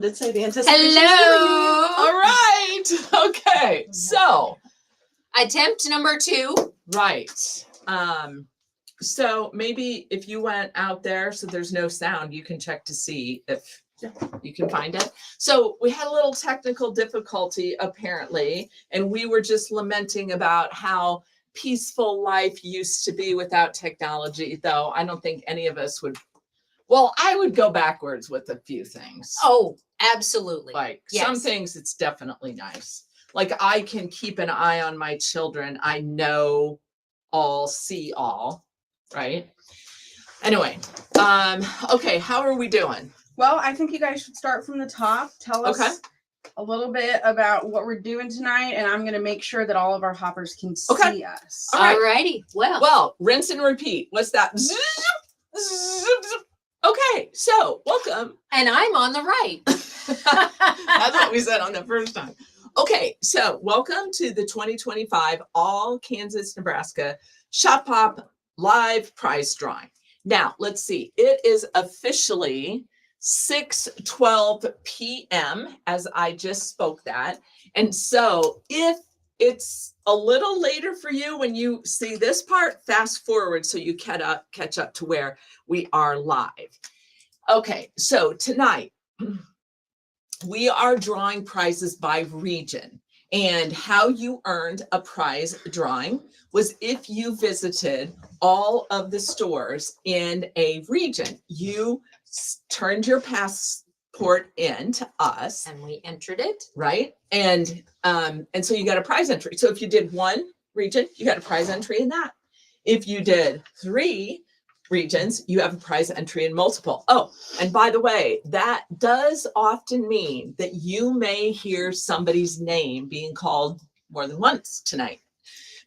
Did say the anticipation. Hello. All right. Okay. So Attempt number 2. right. So maybe if you went out there, so there's no sound, you can check to see if you can find it. So we had a little technical difficulty apparently, and we were just lamenting about how peaceful life used to be without technology, though I don't think any of us would. Well, I would go backwards with a few things. Oh, absolutely. Like Yes. some things, it's definitely nice. Like I can keep an eye on my children. I know all, see all, right? Anyway, okay, how are we doing? Well, I think you guys should start from the top. Tell us a little bit about what we're doing tonight, and I'm going to make sure that all of our hoppers can see us. All right. Alrighty. Well, rinse and repeat. What's that? Okay, so welcome. And I'm on the right. That's what we said on the first time. Okay, so welcome to the 2025 All Kansas, Nebraska Shop Pop Live Prize Drawing. Now, let's see. It is officially 6:12 p.m. as I just spoke that. And so if it's a little later for you when you see this part, fast forward so you catch up to where we are live. Okay, so tonight we are drawing prizes by region, and how you earned a prize drawing was if you visited all of the stores in a region. You turned your passport in to us, And we entered it. right? And so you got a prize entry. So if you did one region, you got a prize entry in that. If you did 3 regions, you have a prize entry in multiple. Oh, and by the way, that does often mean that you may hear somebody's name being called more than once tonight.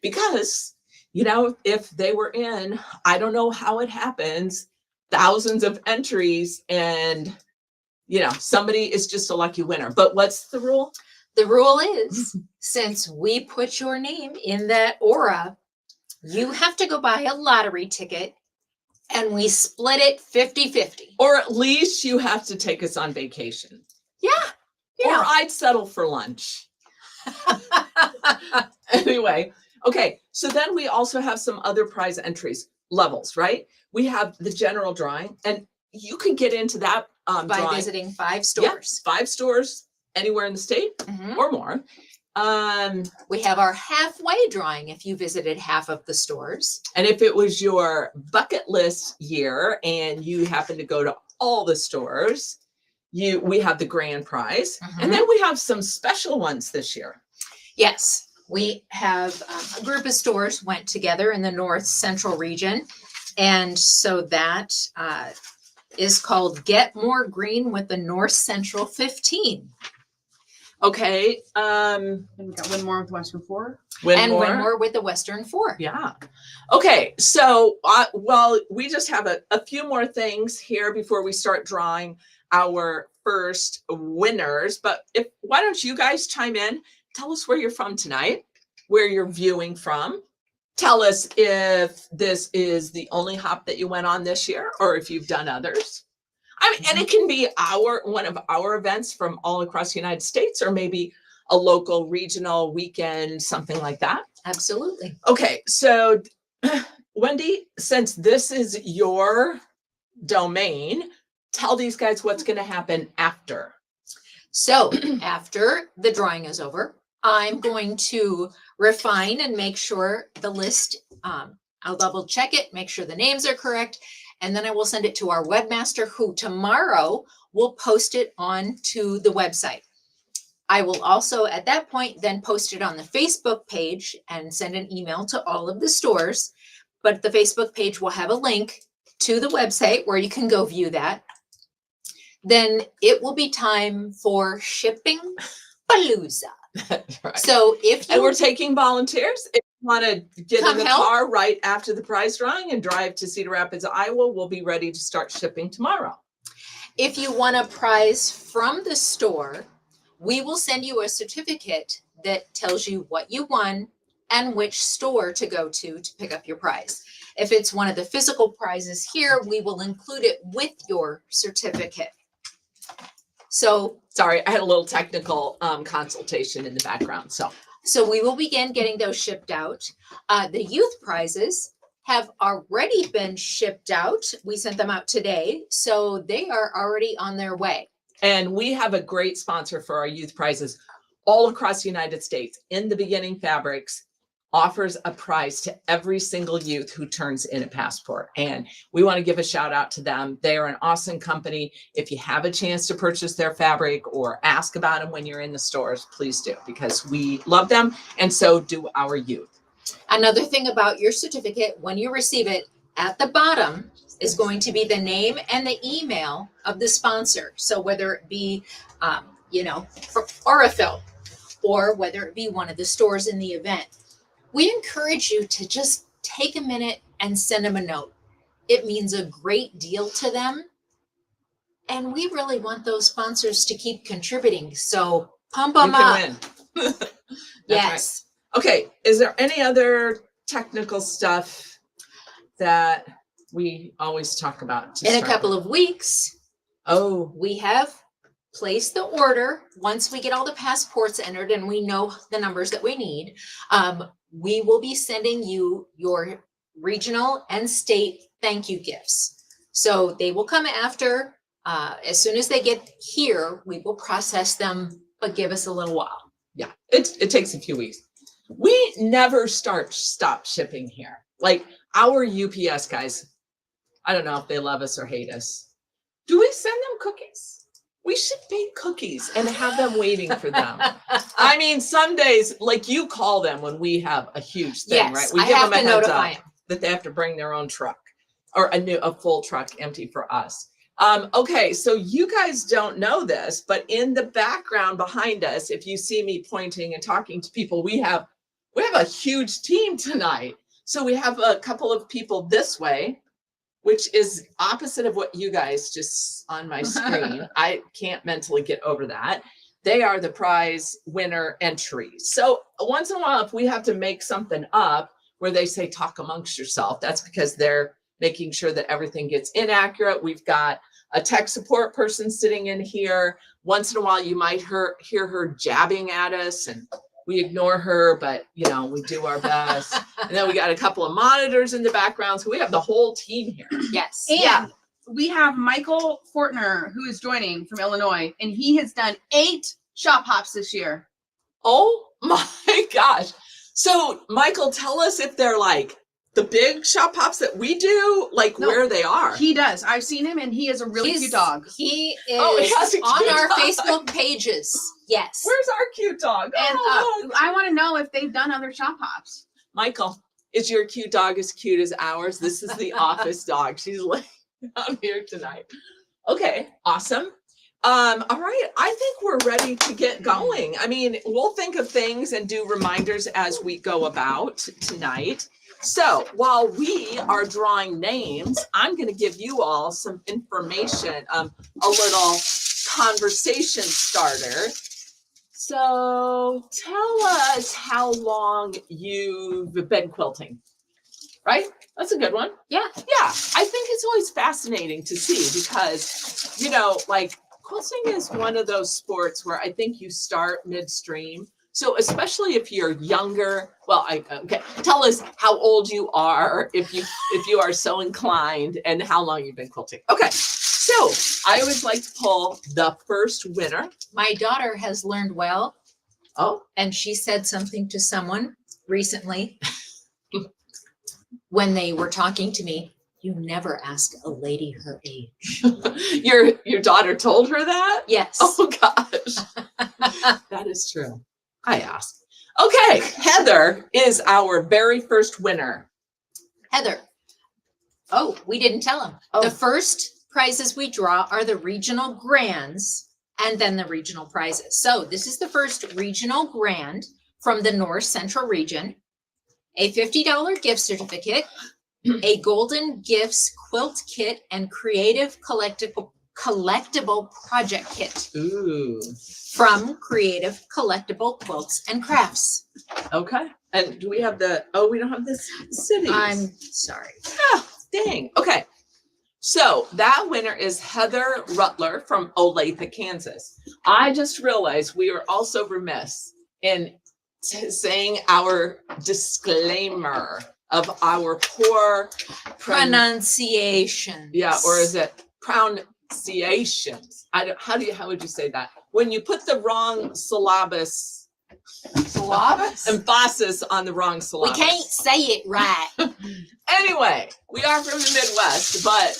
Because, you know, if they were in, I don't know how it happens, thousands of entries, and, you know, somebody is just a lucky winner. But what's the rule? The rule is, since we put your name in that aura, you have to go buy a lottery ticket, and we split it 50-50. Or at least you have to take us on vacation. Yeah. Or I'd settle for lunch. Anyway, okay. So then we also have some other prize entries levels, right? We have the general drawing, and you can get into that By drawing. visiting 5 stores. Yep, 5 stores anywhere in the state Mhm. or more. We have our halfway drawing if you visited half of the stores. And if it was your bucket list year and you happen to go to all the stores, we have the grand prize. And then we have some special ones this year. Yes, we have a group of stores went together in the North Central region. And so that is called Get More Green with the North Central 15. Okay. And we got one more with Western 4. Win more with the Western 4. Yeah. Okay. So, well, we just have a few more things here before we start drawing our first winners. But why don't you guys chime in? Tell us where you're from tonight, where you're viewing from. Tell us if this is the only hop that you went on this year, or if you've done others. I mean, and it can be one of our events from all across the United States, or maybe a local regional weekend, something like that. Absolutely. Okay, so Wendy, since this is your domain, tell these guys what's going to happen after. So after the drawing is over, I'm going to refine and make sure the list, I'll double check it, make sure the names are correct. And then I will send it to our webmaster, who tomorrow will post it onto the website. I will also, at that point, then post it on the Facebook page and send an email to all of the stores. But the Facebook page will have a link to the website where you can go view that. Then it will be time for shipping palooza. Right. So and we're taking volunteers. If you want to get in the help. car right after the prize drawing and drive to Cedar Rapids, Iowa, we'll be ready to start shipping tomorrow. If you want a prize from the store, we will send you a certificate that tells you what you won and which store to go to pick up your prize. If it's one of the physical prizes here, we will include it with your certificate. So Sorry, I had a little technical consultation in the background. So we will begin getting those shipped out. The youth prizes have already been shipped out. We sent them out today, so they are already on their way. And we have a great sponsor for our youth prizes all across the United States. In the Beginning Fabrics offers a prize to every single youth who turns in a passport. And we want to give a shout out to them. They are an awesome company. If you have a chance to purchase their fabric or ask about them when you're in the stores, please do, because we love them and so do our youth. Another thing about your certificate, when you receive it, at the bottom is going to be the name and the email of the sponsor. So whether it be, for Orifil, or whether it be one of the stores in the event, we encourage you to just take a minute and send them a note. It means a great deal to them. And we really want those sponsors to keep contributing. So pump them up. Win. Yes. Right. Okay. Is there any other technical stuff that we always talk about? In a couple of weeks, we have placed the order. Once we get all the passports entered and we know the numbers that we need, we will be sending you your regional and state thank you gifts. So they will come after. As soon as they get here, we will process them, but give us a little while. Yeah, it takes a few weeks. We never stop shipping here. Like our UPS guys, I don't know if they love us or hate us. Do we send them cookies? We should bake cookies and have them waiting for them. I mean, some days, like you call them when we have a huge thing, Yes, right? We I give have them a to heads notify up them. that they have to bring their own truck or a full truck empty for us. Okay, so you guys don't know this, but in the background behind us, if you see me pointing and talking to people, we have a huge team tonight. So we have a couple of people this way, which is opposite of what you guys just on my screen. I can't mentally get over that. They are the prize winner entries. So once in a while, if we have to make something up where they say talk amongst yourself, that's because they're making sure that everything gets inaccurate. We've got a tech support person sitting in here. Once in a while, you might hear her jabbing at us, and we ignore her, but we do our best. And then we got a couple of monitors in the background. So we have the whole team here. Yes. And we have Michael Fortner, who is joining from Illinois, and he has done 8 shop hops this year. Oh my gosh. So Michael, tell us if they're like the big shop hops that we do, like where they are. He does. I've seen him, and he is a really cute dog. He is he has a on cute our dog. Facebook pages. Yes. Where's our cute dog? And Oh, I want to know if they've done other shop hops. Michael, is your cute dog as cute as ours? This is the office dog. She's laying down here tonight. Okay, awesome. All right, I think we're ready to get going. I mean, we'll think of things and do reminders as we go about tonight. So while we are drawing names, I'm going to give you all some information, a little conversation starter. So tell us how long you've been quilting, right? That's a good one. Yeah. Yeah, I think it's always fascinating to see because, like quilting is one of those sports where I think you start midstream. So especially if you're younger, okay, tell us how old you are if you are so inclined and how long you've been quilting. Okay, so I always like to pull the first winner. My daughter has learned well. Oh. And she said something to someone recently when they were talking to me. You never ask a lady her age. Your daughter told her that? Yes. Oh gosh. That is true. I asked. Okay, Heather is our very first winner. Heather. Oh, we didn't tell him. Oh. The first prizes we draw are the regional grands and then the regional prizes. So this is the first regional grand from the North Central region, a $50 gift certificate, a Golden Gifts quilt kit and creative collectible project kit. Ooh. From Creative Collectible Quilts and Crafts. Okay. And do we have we don't have the cities. I'm sorry. Ah, dang. Okay. So that winner is Heather Rutler from Olathe, Kansas. I just realized we are also remiss in saying our disclaimer of our poor Pronunciation. Yeah, or is it pronunciations? How would you say that? When you put the wrong syllabus emphasis on the wrong syllabus. We can't say it right. Anyway, we are from the Midwest, but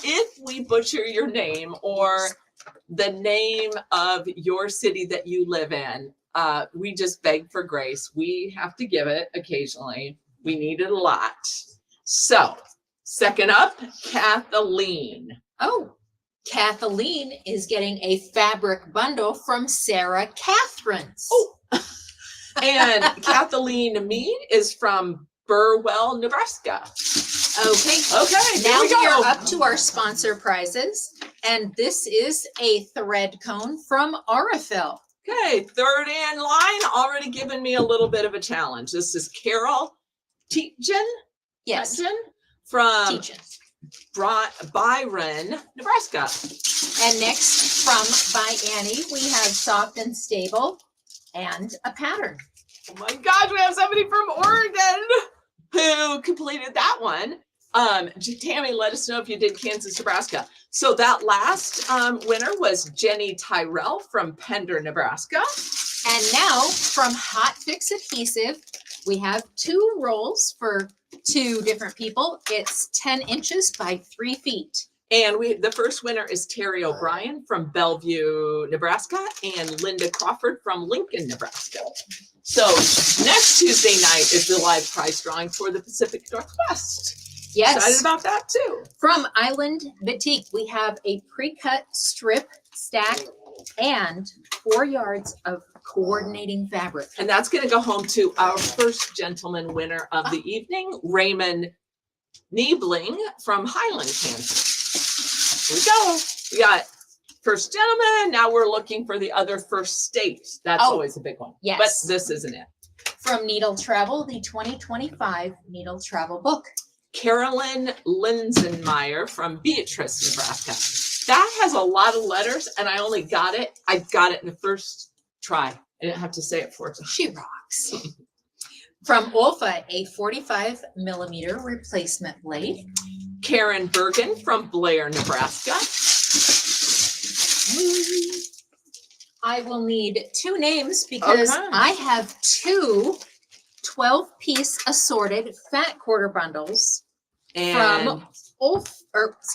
if we butcher your name or the name of your city that you live in, we just beg for grace. We have to give it occasionally. We need it a lot. So, second up, Kathleen. Oh, Kathleen is getting a fabric bundle from Sarah Catherine's. Oh, and Kathleen Mead is from Burwell, Nebraska. Okay. Now we are up to our sponsor prizes, and this is a thread cone from Aurifil. Okay, third in line, already given me a little bit of a challenge. This is Carol Tietjen. Yes. From Tietjen. Byron, Nebraska. And next from by Annie, we have Soft and Stable and a pattern. Oh my gosh, we have somebody from Oregon who completed that one. Tammy, let us know if you did Kansas, Nebraska. So that last winner was Jenny Tyrell from Pender, Nebraska. And now from Hot Fix Adhesive, we have 2 rolls for 2 different people. It's 10 inches by 3 feet. And the first winner is Terry O'Brien from Bellevue, Nebraska, and Linda Crawford from Lincoln, Nebraska. So next Tuesday night is the live prize drawing for the Pacific Northwest. Yes. Excited about that too. From Island Batik, we have a pre-cut strip stack and 4 yards of coordinating fabric. And that's going to go home to our first gentleman winner of the evening, Raymond Niebling from Highland, Kansas. Here we go. We got first gentleman. Now we're looking for the other first state. That's always a big one. Yes. But this isn't it. From Needle Travel, the 2025 Needle Travel book. Carolyn Linsenmeyer from Beatrice, Nebraska. That has a lot of letters, and I only got it. I got it in the first try. I didn't have to say it 4 times. She rocks. From Olfa, a 45 millimeter replacement blade. Karen Bergen from Blair, Nebraska. I will need 2 names because I have 2 12-piece assorted fat quarter bundles from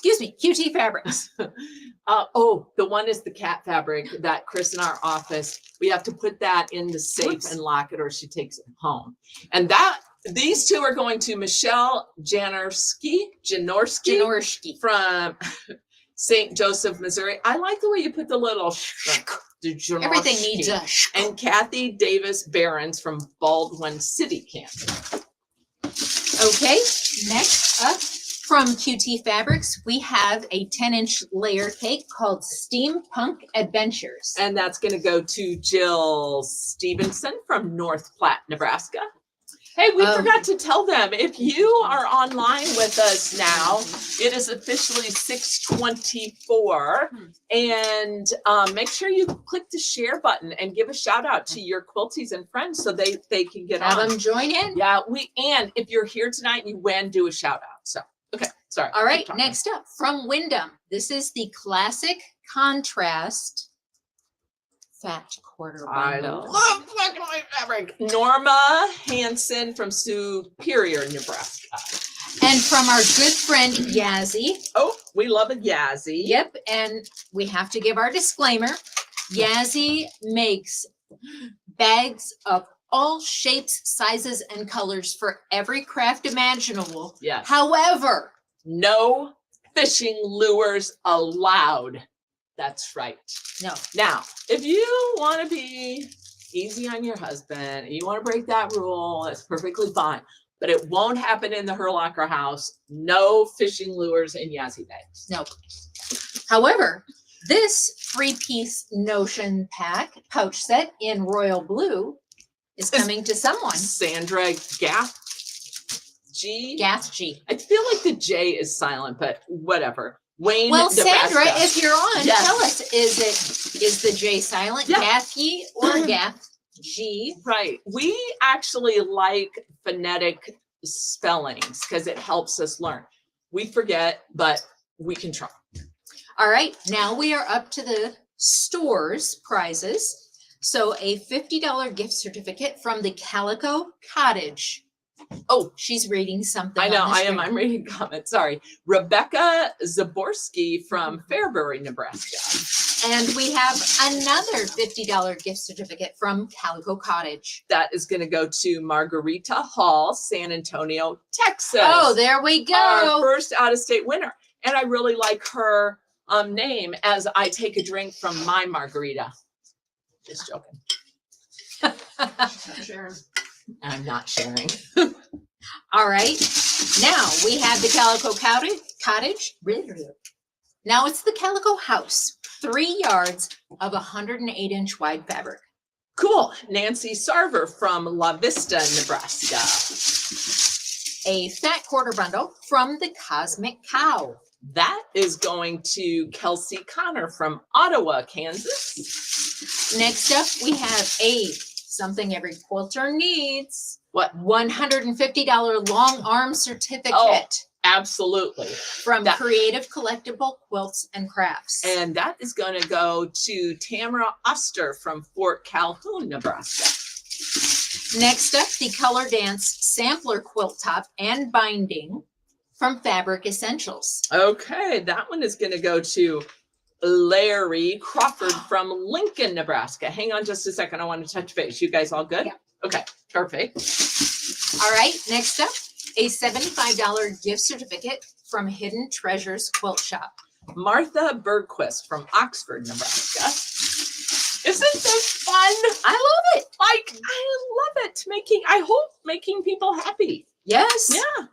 QT Fabrics. The one is the cat fabric that Chris in our office, we have to put that in the safe and lock it or she takes it home. And these 2 are going to Michelle Janorski from St. Joseph, Missouri. I like the way you put the little everything needs a and Kathy Davis Barons from Baldwin City, Kansas. Okay, next up from QT Fabrics, we have a 10-inch layer cake called Steampunk Adventures. And that's going to go to Jill Stevenson from North Platte, Nebraska. Hey, we forgot to tell them, if you are online with us now, it is officially 6:24. And make sure you click the share button and give a shout out to your quilties and friends so they can get on. Have them join in. Yeah, and if you're here tonight and you win, do a shout out. So, okay, sorry. All right, next up from Wyndham. This is the classic contrast fat quarter bundle. I love my fabric. Norma Hansen from Superior, Nebraska. And from our good friend Yazzie. Oh, we love a Yazzie. Yep, and we have to give our disclaimer. Yazzie makes bags of all shapes, sizes, and colors for every craft imaginable. Yes. However, no fishing lures allowed. That's right. No. Now, if you want to be easy on your husband, you want to break that rule, that's perfectly fine. But it won't happen in the Herlocker house. No fishing lures in Yazzie bags. No. However, this 3-piece Notion pack pouch set in royal blue is coming to someone. Sandra Gaff. G. Gath G. I feel like the J is silent, but whatever. Wayne, Well, Nebraska. Sandra, if you're on, Yes. tell us, is the J silent? Yeah. Gathye or Gath G? Right. We actually like phonetic spellings because it helps us learn. We forget, but we can try. All right, now we are up to the store's prizes. So a $50 gift certificate from the Calico Cottage. Oh, she's reading something. I know, on the I am. screen. I'm reading comments. Sorry. Rebecca Zaborski from Fairbury, Nebraska. And we have another $50 gift certificate from Calico Cottage. That is going to go to Margarita Hall, San Antonio, Texas. Oh, there we go. Our first out-of-state winner. And I really like her name as I take a drink from my margarita. Just joking. Sure. I'm not sharing. All right. Now we have the Calico Cottage. Now it's the Calico House. 3 yards of 108-inch wide fabric. Cool. Nancy Sarver from La Vista, Nebraska. A fat quarter bundle from the Cosmic Cow. That is going to Kelsey Connor from Ottawa, Kansas. Next up, we have something every quilter needs. What? $150 long arm certificate. Oh, absolutely. From Creative Collectible Quilts and Crafts. And that is going to go to Tamara Oster from Fort Calhoun, Nebraska. Next up, the Color Dance Sampler Quilt Top and Binding from Fabric Essentials. Okay, that one is going to go to Larry Crawford from Lincoln, Nebraska. Hang on just a second. I want to touch base. You guys all good? Yeah. Okay, perfect. All right, next up, a $75 gift certificate from Hidden Treasures Quilt Shop. Martha Bergquist from Oxford, Nebraska. Isn't this fun? I love it. Like, I love it. I hope making people happy. Yes. Yeah.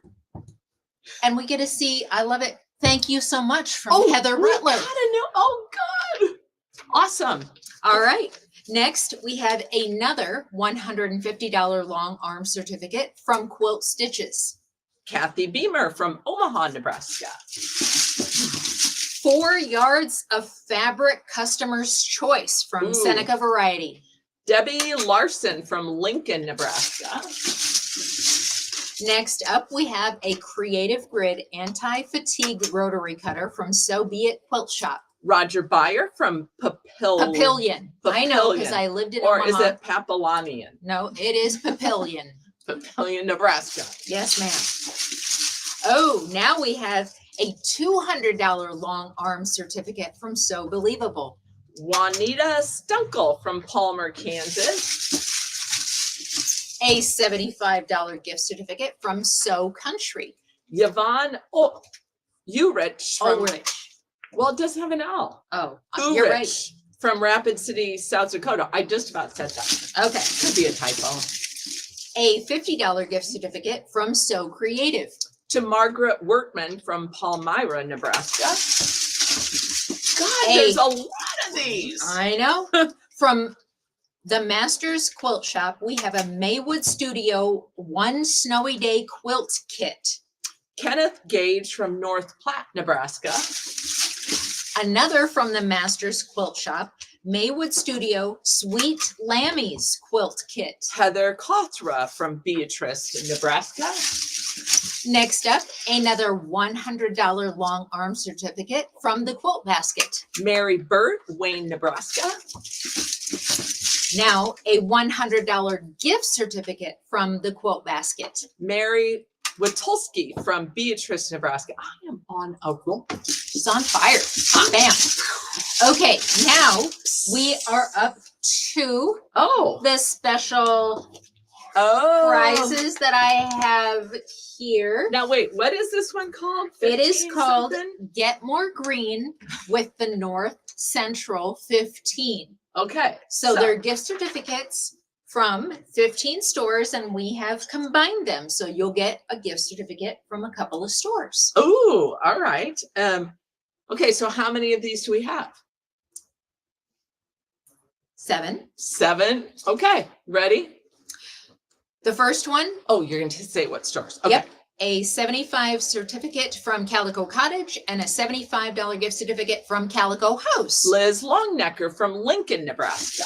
And we get to see, I love it. Thank you so much from Heather we Rutler. gotta know. Oh, good. Awesome. All right. Next, we have another $150 long arm certificate from Quilt Stitches. Kathy Beamer from Omaha, Nebraska. 4 yards of fabric customer's choice from Seneca Variety. Debbie Larson from Lincoln, Nebraska. Next up, we have a Creative Grid anti-fatigue rotary cutter from So Be It Quilt Shop. Roger Byer from Papillion. I know, because I lived in Omaha. Or is it Papillonian? No, it is Papillion. Papillion, Nebraska. Yes, ma'am. Oh, now we have a $200 long arm certificate from So Believable. Juanita Stunkel from Palmer, Kansas. A $75 gift certificate from So Country. Yvonne Urich from, Ulrich. well, it doesn't have an L. Oh, Urich you're right. from Rapid City, South Dakota. I just about said that. Okay. Could be a typo. A $50 gift certificate from So Creative. To Margaret Workman from Palmyra, Nebraska. God, there's a lot of these. I know. From the Masters Quilt Shop, we have a Maywood Studio One Snowy Day Quilt Kit. Kenneth Gage from North Platte, Nebraska. Another from the Masters Quilt Shop, Maywood Studio Sweet Lammy's Quilt Kit. Heather Kothra from Beatrice, Nebraska. Next up, another $100 long arm certificate from the Quilt Basket. Mary Burt, Wayne, Nebraska. Now, a $100 gift certificate from the Quilt Basket. Mary Witulski from Beatrice, Nebraska. I am on a roll. She's on fire. Bam. Okay, now we are up to the special prizes that I have here. Now, wait, what is this one called? It is called something? Get More Green with the North Central 15. Okay. So they're gift certificates from 15 stores, and we have combined them. So you'll get a gift certificate from a couple of stores. Oh, all right. Okay, so how many of these do we have? 7. 7. Okay, ready? The first one. Oh, you're going to say what stores. Okay. Yep. a $75 certificate from Calico Cottage, and a $75 gift certificate from Calico House. Liz Longnecker from Lincoln, Nebraska.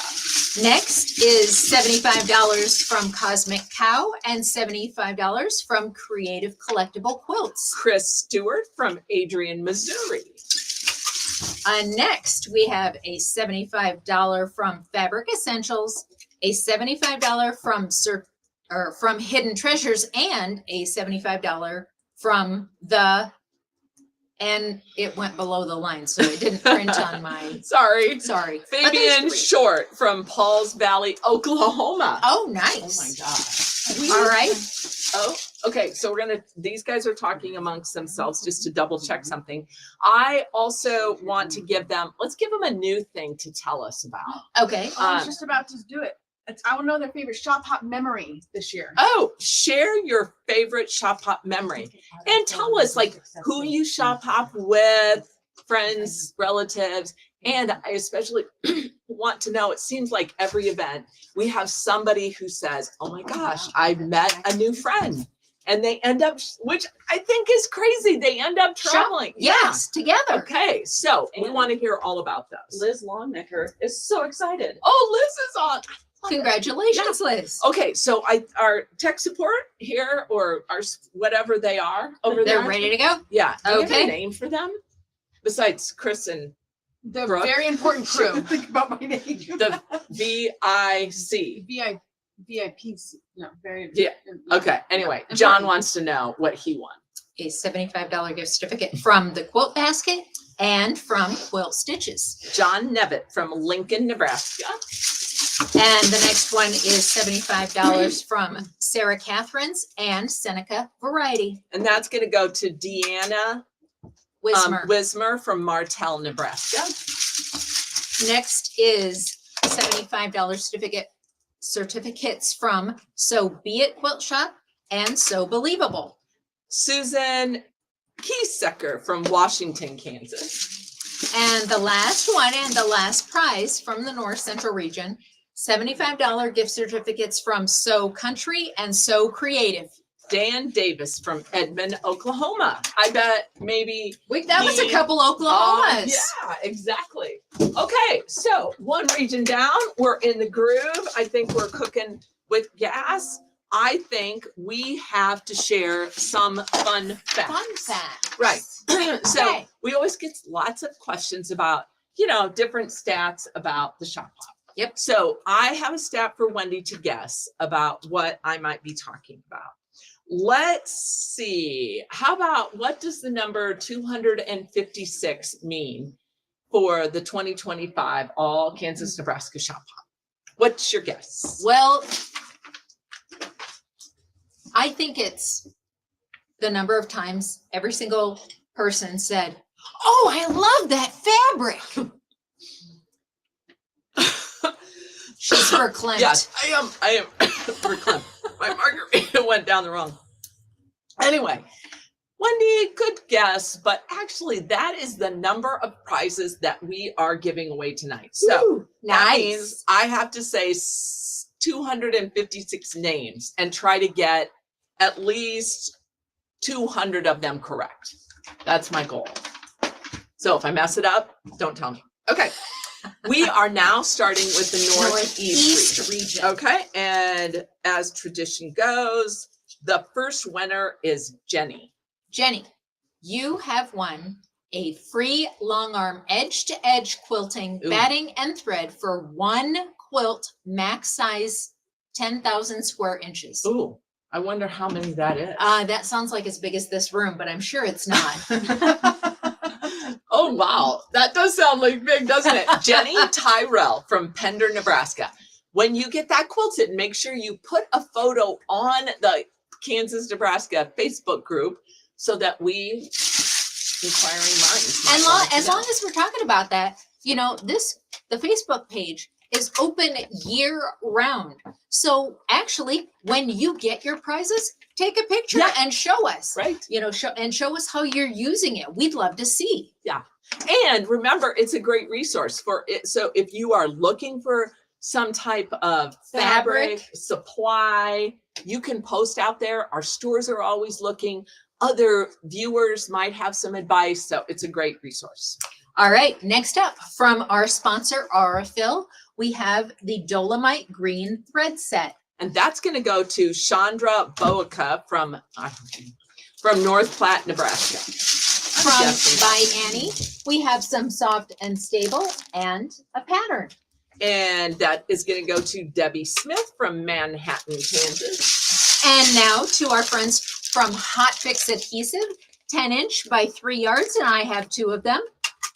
Next is $75 from Cosmic Cow and $75 from Creative Collectible Quilts. Chris Stewart from Adrian, Missouri. Next, we have a $75 from Fabric Essentials, a $75 from Hidden Treasures, and a $75 from and it went below the line, so it didn't print on my. Sorry. Fabian Short from Pauls Valley, Oklahoma. Oh, nice. Oh my gosh. All right. Oh, okay. So these guys are talking amongst themselves just to double check something. I also want to let's give them a new thing to tell us about. Okay. I was just about to do it. I want to know their favorite shop hop memory this year. Oh, share your favorite shop hop memory and tell us like who you shop hop with, friends, relatives. And I especially want to know, it seems like every event we have somebody who says, oh my gosh, I met a new friend. And they end up, which I think is crazy. They end up traveling. Yes, together. Okay, so we want to hear all about those. Liz Longnecker is so excited. Oh, Liz is on. Congratulations, Liz. Okay, so our tech support here, or our whatever they are over there. They're ready to go. Yeah. Do you have Okay. a name for them besides Chris and The Brooke? very important crew. Think about my name. the VIC? VIPs. No, very. Yeah. Okay. Anyway, John wants to know what he won. A $75 gift certificate from the Quilt Basket and from Quilt Stitches. John Nevitt from Lincoln, Nebraska. And the next one is $75 from Sarah Catherine's and Seneca Variety. And that's going to go to Deanna Wismer from Martell, Nebraska. Next is $75 certificates from So Be It Quilt Shop and So Believable. Susan Kiesecker from Washington, Kansas. And the last one and the last prize from the North Central region, $75 gift certificates from So Country and So Creative. Dan Davis from Edmond, Oklahoma. I bet maybe That was a couple Oklahomas. yeah, exactly. Okay, so one region down, we're in the groove. I think we're cooking with gas. I think we have to share some fun facts. Fun fact. Right. So Okay. we always get lots of questions about, different stats about the shop hop. Yep. So I have a stat for Wendy to guess about what I might be talking about. Let's see. How about what does the number 256 mean for the 2025 All Kansas Nebraska Shop Hop? What's your guess? Well, I think it's the number of times every single person said, "Oh, I love that fabric." She's verklempt. Yes, I am verklempt. My margarita went down the wrong. Anyway, Wendy, good guess, but actually that is the number of prizes that we are giving away tonight. So Ooh, that nice. means I have to say 256 names and try to get at least 200 of them correct. That's my goal. So if I mess it up, don't tell me. Okay. We are now starting with the Northeast region. Okay. And as tradition goes, the first winner is Jenny. Jenny, you have won a free long arm edge to edge quilting, Ooh. batting, and thread for one quilt, max size 10,000 square inches. Ooh, I wonder how many that is. That sounds like as big as this room, but I'm sure it's not. Oh, wow. That does sound like big, doesn't it? Jenny Tyrell from Pender, Nebraska. When you get that quilted, make sure you put a photo on the Kansas, Nebraska Facebook group so that we, inquiring minds, And might want to as know. long as we're talking about that, the Facebook page is open year round. So actually, when you get your prizes, take a picture Yeah. and show us. Right. Show us how you're using it. We'd love to see. And remember, it's a great resource for it. So if you are looking for some type of fabric, supply, you can post out there. Our stores are always looking. Other viewers might have some advice. So it's a great resource. All right, next up from our sponsor, Aurifil, we have the Dolomite Green Thread Set. And that's going to go to Chandra Boaca from North Platte, Nebraska. By Annie, we have some soft and stable and a pattern. And that is going to go to Debbie Smith from Manhattan, Kansas. And now to our friends from Hot Fix Adhesive, 10-inch by 3 yards, and I have 2 of them.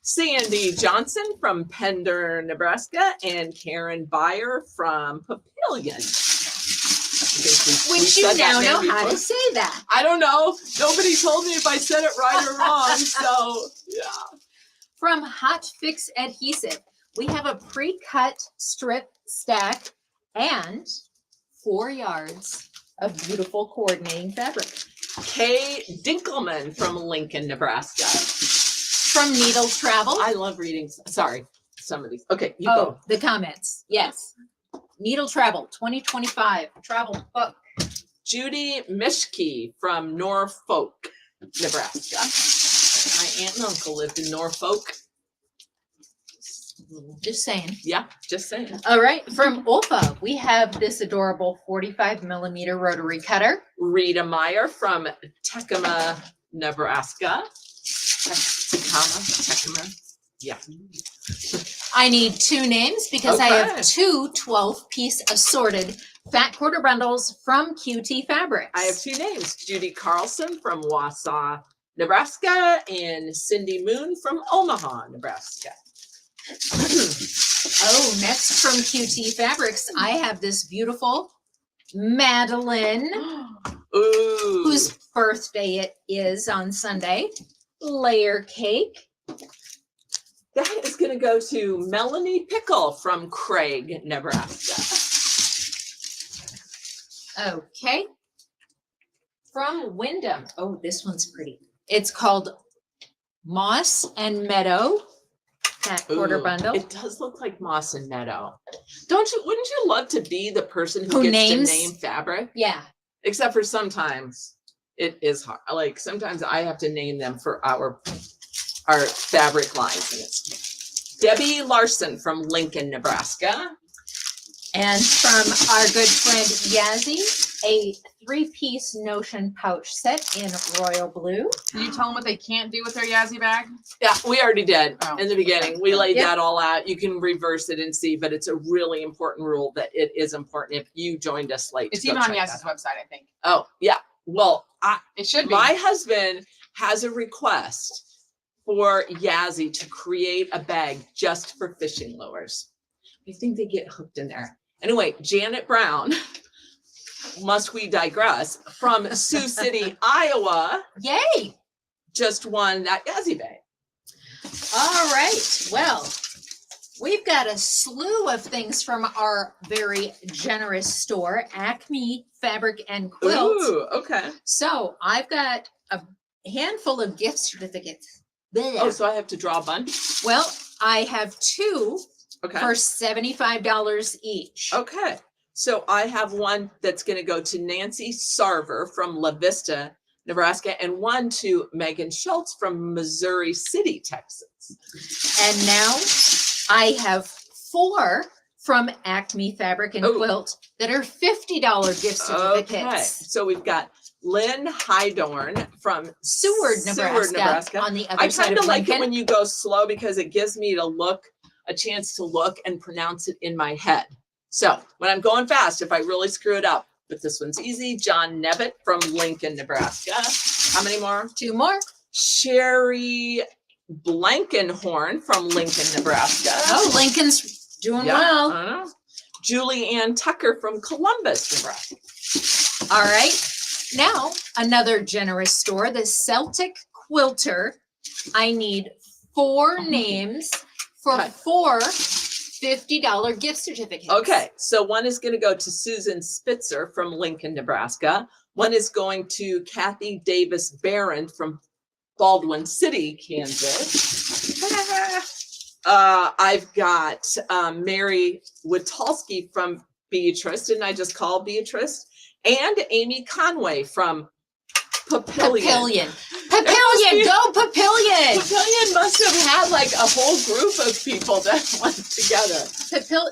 Sandy Johnson from Pender, Nebraska, and Karen Byer from Papillion. Which you now know how to say that. I don't know. Nobody told me if I said it right or wrong. So, yeah. From Hot Fix Adhesive, we have a pre-cut strip stack and 4 yards of beautiful coordinating fabric. Kay Dinkelman from Lincoln, Nebraska. From Needle Travel. I love reading. Sorry, some of these. Okay, you go. The comments. Yes. Needle Travel 2025 travel book. Judy Mishke from Norfolk, Nebraska. My aunt and uncle lived in Norfolk. Just saying. Yeah, just saying. All right. From Olfa, we have this adorable 45mm rotary cutter. Rita Meyer from Tecuma, Nebraska. Tecuma. Yeah. I need 2 names because I Okay. have 2 12-piece assorted fat quarter bundles from QT Fabrics. I have 2 names, Judy Carlson from Wausau, Nebraska, and Cindy Moon from Omaha, Nebraska. Oh, next from QT Fabrics, I have this beautiful Madeline, Ooh. whose birthday it is on Sunday, layer cake. That is going to go to Melanie Pickle from Craig, Nebraska. Okay. From Wyndham. Oh, this one's pretty. It's called Moss and Meadow fat quarter Ooh, bundle. It does look like moss and meadow. Wouldn't you love to be the person Who who gets names? to name fabric? Yeah. Except for sometimes it is hard. Like sometimes I have to name them for our fabric lines. And it's Debbie Larson from Lincoln, Nebraska. And from our good friend Yazzie, a 3-piece Notion pouch set in royal blue. Can you tell them what they can't do with their Yazzie bag? Yeah, we already did Oh, in the beginning. We laid Yep. that all out. You can reverse it and see, but it's a really important rule that it is important if you joined us late. It's to go even on check Yazzie's that out. website, I think. Oh, yeah. Well, It should be. my husband has a request for Yazzie to create a bag just for fishing lures. I think they get hooked in there. Anyway, Janet Brown, must we digress, from Sioux City, Iowa, Yay! just won that Yazzie bag. All right. Well, we've got a slew of things from our very generous store, Acme Fabric and Quilt. Ooh, okay. So I've got a handful of gift certificates. Blech. Oh, so I have to draw a bunch? Well, I have 2 Okay. for $75 each. Okay. So I have one that's going to go to Nancy Sarver from La Vista, Nebraska, and one to Megan Schultz from Missouri City, Texas. And now I have 4 from Acme Fabric and Oh. Quilt that are $50 gift certificates. Okay. So we've got Lynn Hydorn from Seward, Nebraska, on the other I side kind of of like it Lincoln. when you go slow because it gives me a chance to look and pronounce it in my head. So when I'm going fast, if I really screw it up, but this one's easy. John Nevitt from Lincoln, Nebraska. How many more? 2 more. Sherry Blankenhorn from Lincoln, Nebraska. Oh, Lincoln's doing Yeah, well. I don't know. Julie Ann Tucker from Columbus, Nebraska. All right. Now, another generous store, the Celtic Quilter. I need 4 names for Okay. 4 $50 gift certificates. Okay, so one is going to go to Susan Spitzer from Lincoln, Nebraska. One is going to Kathy Davis Barron from Baldwin City, Kansas. I've got Mary Witalski from Beatrice, didn't I just call Beatrice? And Amy Conway from Papillion. Papillion, go Papillion. Papillion must have had like a whole group of people that went together.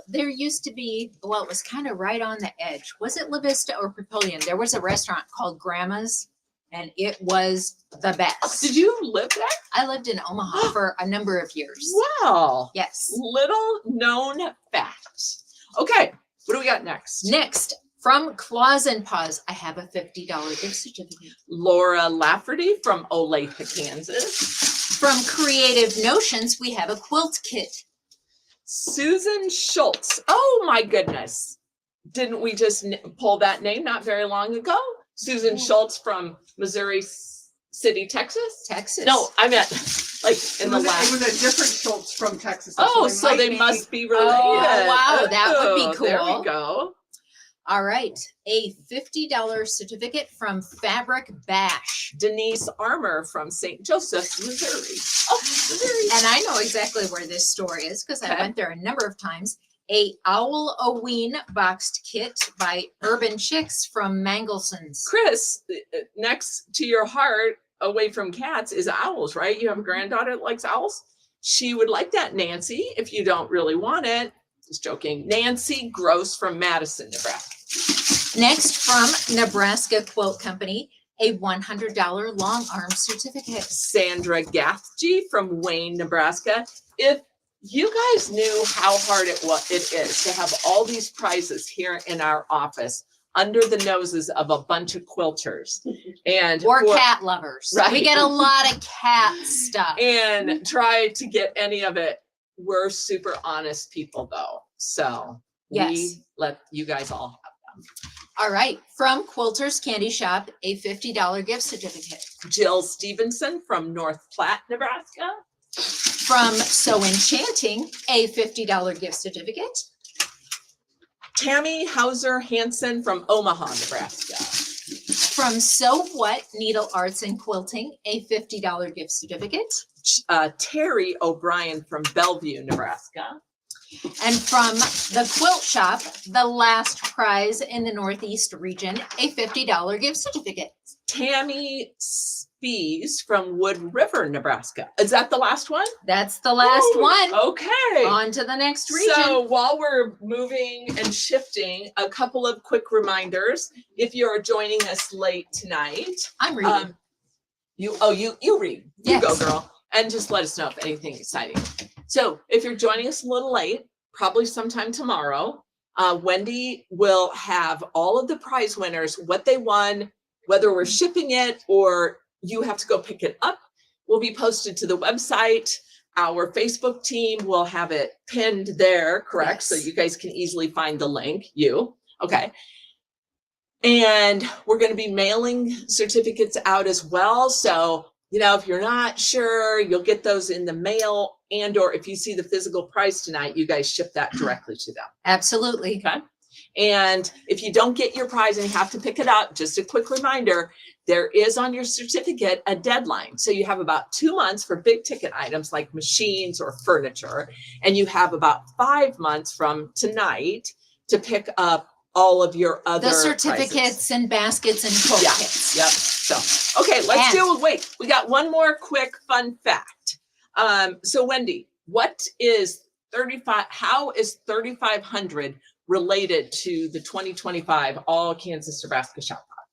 There used to be, well, it was kind of right on the edge. Was it La Vista or Papillion? There was a restaurant called Grandma's, and it was the best. Did you live there? I lived in Omaha for a number of years. Wow. Yes. Little known fact. Okay, what do we got next? Next, from Claws and Paws, I have a $50 gift certificate. Laura Lafferty from Olathe, Kansas. From Creative Notions, we have a quilt kit. Susan Schultz. Oh my goodness. Didn't we just pull that name not very long ago? Susan Schultz from Missouri City, Texas? Texas. No, I meant like in the last. It was a different Schultz from Texas. Oh, so they must be related. Oh, wow, that would be cool. There we go. All right, a $50 certificate from Fabric Bash. Denise Armour from St. Joseph, Missouri. Oh, Missouri. And I know exactly where this store is because I Okay. went there a number of times. A Owl Oween boxed kit by Urban Chicks from Mangelson's. Chris, next to your heart, away from cats, is owls, right? You have a granddaughter that likes owls. She would like that, Nancy, if you don't really want it. Just joking. Nancy Gross from Madison, Nebraska. Next, from Nebraska Quilt Company, a $100 long arm certificate. Sandra Gathje from Wayne, Nebraska. If you guys knew how hard it is to have all these prizes here in our office under the noses of a bunch of quilters and Or cat lovers. Right. We get a lot of cat stuff. and try to get any of it. We're super honest people though. So Yes. we let you guys all have them. All right, from Quilter's Candy Shop, a $50 gift certificate. Jill Stevenson from North Platte, Nebraska. From So Enchanting, a $50 gift certificate. Tammy Hauser Hansen from Omaha, Nebraska. From So What Needle Arts and Quilting, a $50 gift certificate. Terry O'Brien from Bellevue, Nebraska. And from the Quilt Shop, the last prize in the Northeast region, a $50 gift certificate. Tammy Spees from Wood River, Nebraska. Is that the last one? That's the last Ooh, one. Okay. On to the next region. So while we're moving and shifting, a couple of quick reminders. If you're joining us late tonight, I'm reading. you read. You Yes. go, girl. And just let us know if anything exciting. So if you're joining us a little late, probably sometime tomorrow, Wendy will have all of the prize winners, what they won, whether we're shipping it or you have to go pick it up, will be posted to the website. Our Facebook team will have it pinned there, correct? Yes. So you guys can easily find the link, okay. And we're going to be mailing certificates out as well. So, if you're not sure, you'll get those in the mail, and or if you see the physical prize tonight, you guys ship that directly to them. Absolutely. Okay. And if you don't get your prize and you have to pick it up, just a quick reminder, there is on your certificate a deadline. So you have about 2 months for big ticket items like machines or furniture. And you have about 5 months from tonight to pick up all of your other The certificates prizes. and baskets and quote Yeah. kits. Yep. So, okay, let's wait, we got one more quick fun fact. So Wendy, how is 3,500 related to the 2025 All Kansas Nebraska Shop Pop?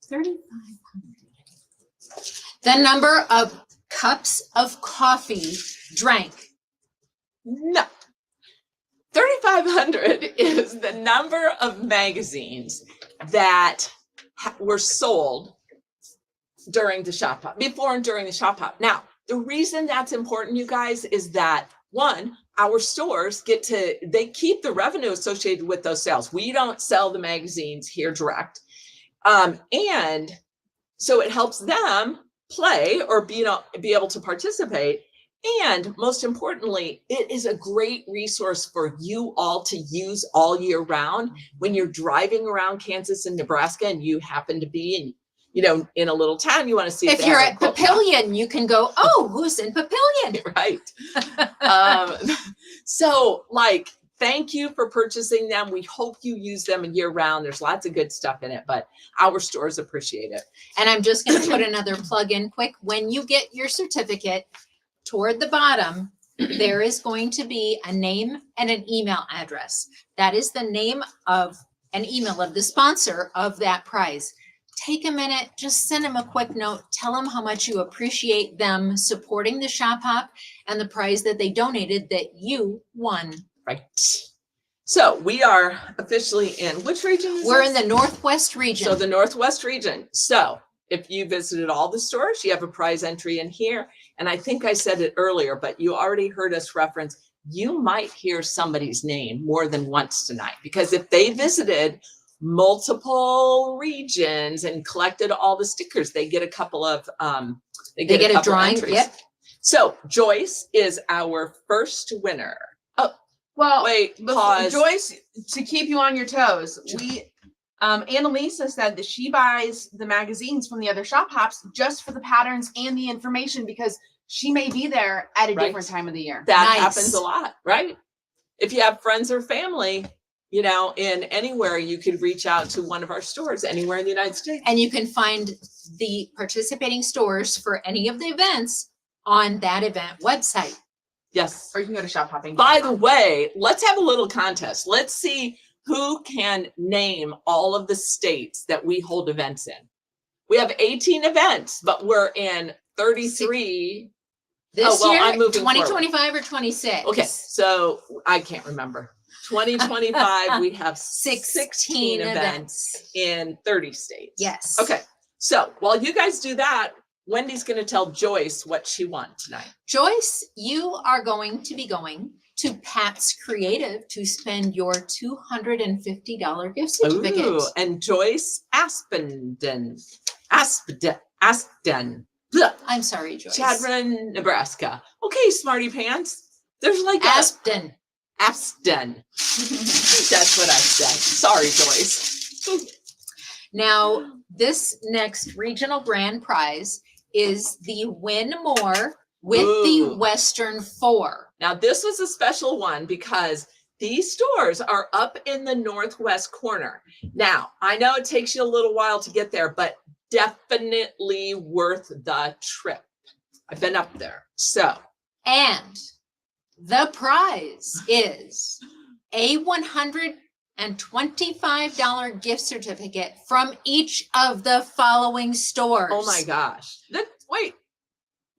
3,500. The number of cups of coffee drank. No. 3,500 is the number of magazines that were sold during the shop hop, before and during the shop hop. Now, the reason that's important, you guys, is that one, our stores they keep the revenue associated with those sales. We don't sell the magazines here direct. And so it helps them play or be able to participate. And most importantly, it is a great resource for you all to use all year round when you're driving around Kansas and Nebraska and you happen to be and you know, in a little town, you want to see If they you're have a at quilt shop. Papillion, you can go, oh, who's in Papillion? Right. So like, thank you for purchasing them. We hope you use them year round. There's lots of good stuff in it, but our stores appreciate it. And I'm just going to put another plug in quick. When you get your certificate, toward the bottom, there is going to be a name and an email address. That is the name of an email of the sponsor of that prize. Take a minute, just send them a quick note, tell them how much you appreciate them supporting the Shop Hop and the prize that they donated that you won. Right. So we are officially in which region is We're this? in the Northwest region. So the Northwest region. So if you visited all the stores, you have a prize entry in here. And I think I said it earlier, but you already heard us reference, you might hear somebody's name more than once tonight, because if they visited multiple regions and collected all the stickers, they get a couple of, they get a couple drawing. entries. Yep. So Joyce is our first winner. Oh, Well, wait, before- pause. Joyce, to keep you on your toes, Annalisa said that she buys the magazines from the other shop hops just for the patterns and the information, because she may be there at a Right. different time of the year. That Nice. happens a lot, right? If you have friends or family, you know, in anywhere, you could reach out to one of our stores anywhere in the United States. And you can find the participating stores for any of the events on that event website. Yes. Or you can go to shop hopping. By the way, let's have a little contest. Let's see who can name all of the states that we hold events in. We have 18 events, but we're in 33. This well, year, I'm moving 2025 or 26? Okay, so I can't remember. 2025, we have 16 16 events in 30 states. Yes. Okay, so while you guys do that, Wendy's going to tell Joyce what she won tonight. Joyce, you are going to be going to Pat's Creative to spend your $250 gift certificate. Ooh, and Joyce Aspden. I'm sorry, Joyce. Chadron, Nebraska. Okay, smarty pants. There's like Aspden. Aspden. That's what I said. Sorry, Joyce. Now, this next regional grand prize is the Win More with the Ooh. Western 4. Now, this was a special one because these stores are up in the northwest corner. Now, I know it takes you a little while to get there, but definitely worth the trip. I've been up there. So, And the prize is a $125 gift certificate from each of the following stores. oh my gosh. Wait,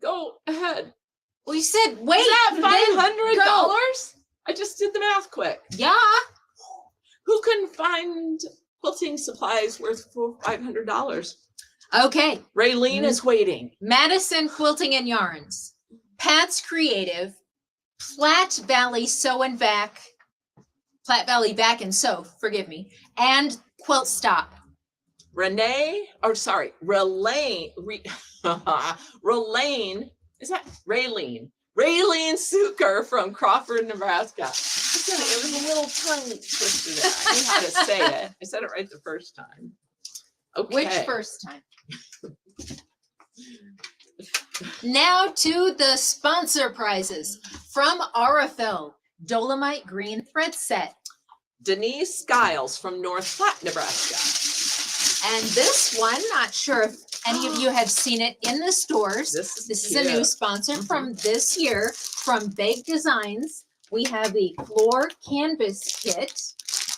go ahead. We said, wait. Is that then $500? go. I just did the math quick. Yeah. Who couldn't find quilting supplies worth $500? Okay. Raylene is waiting. Madison Quilting and Yarns, Pat's Creative, Platte Valley Sew and Back, Platte Valley Back and Sew, forgive me, and Quilt Stop. Relaine, is that Raylene? Raylene Suker from Crawford, Nebraska. It was a little tongue twister there. I knew how to say it. I said it right the first time. Okay. Which first time? Now to the sponsor prizes from Aurifil, Dolomite Green Thread Set. Denise Skiles from North Platte, Nebraska. And this one, not sure if any of you have seen it in the stores. This is a new sponsor from this year from Bake Designs. We have the floor canvas kit,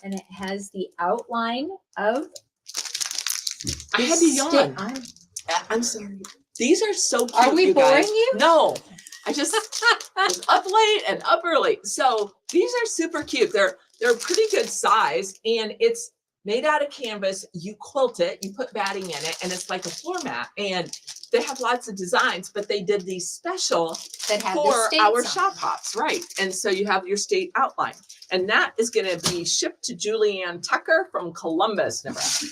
and it has the outline of. I had to yawn. I'm sorry. These are so cute. Are we you guys. boring you? No. I just was up late and up early. So these are super cute. They're a pretty good size, and it's made out of canvas. You quilt it, you put batting in it, and it's like a floor mat. And they have lots of designs, but they did these special That have for the states our on shop hops, right? And so you have your state outline, and that is going to be shipped to Julianne Tucker from Columbus, Nebraska.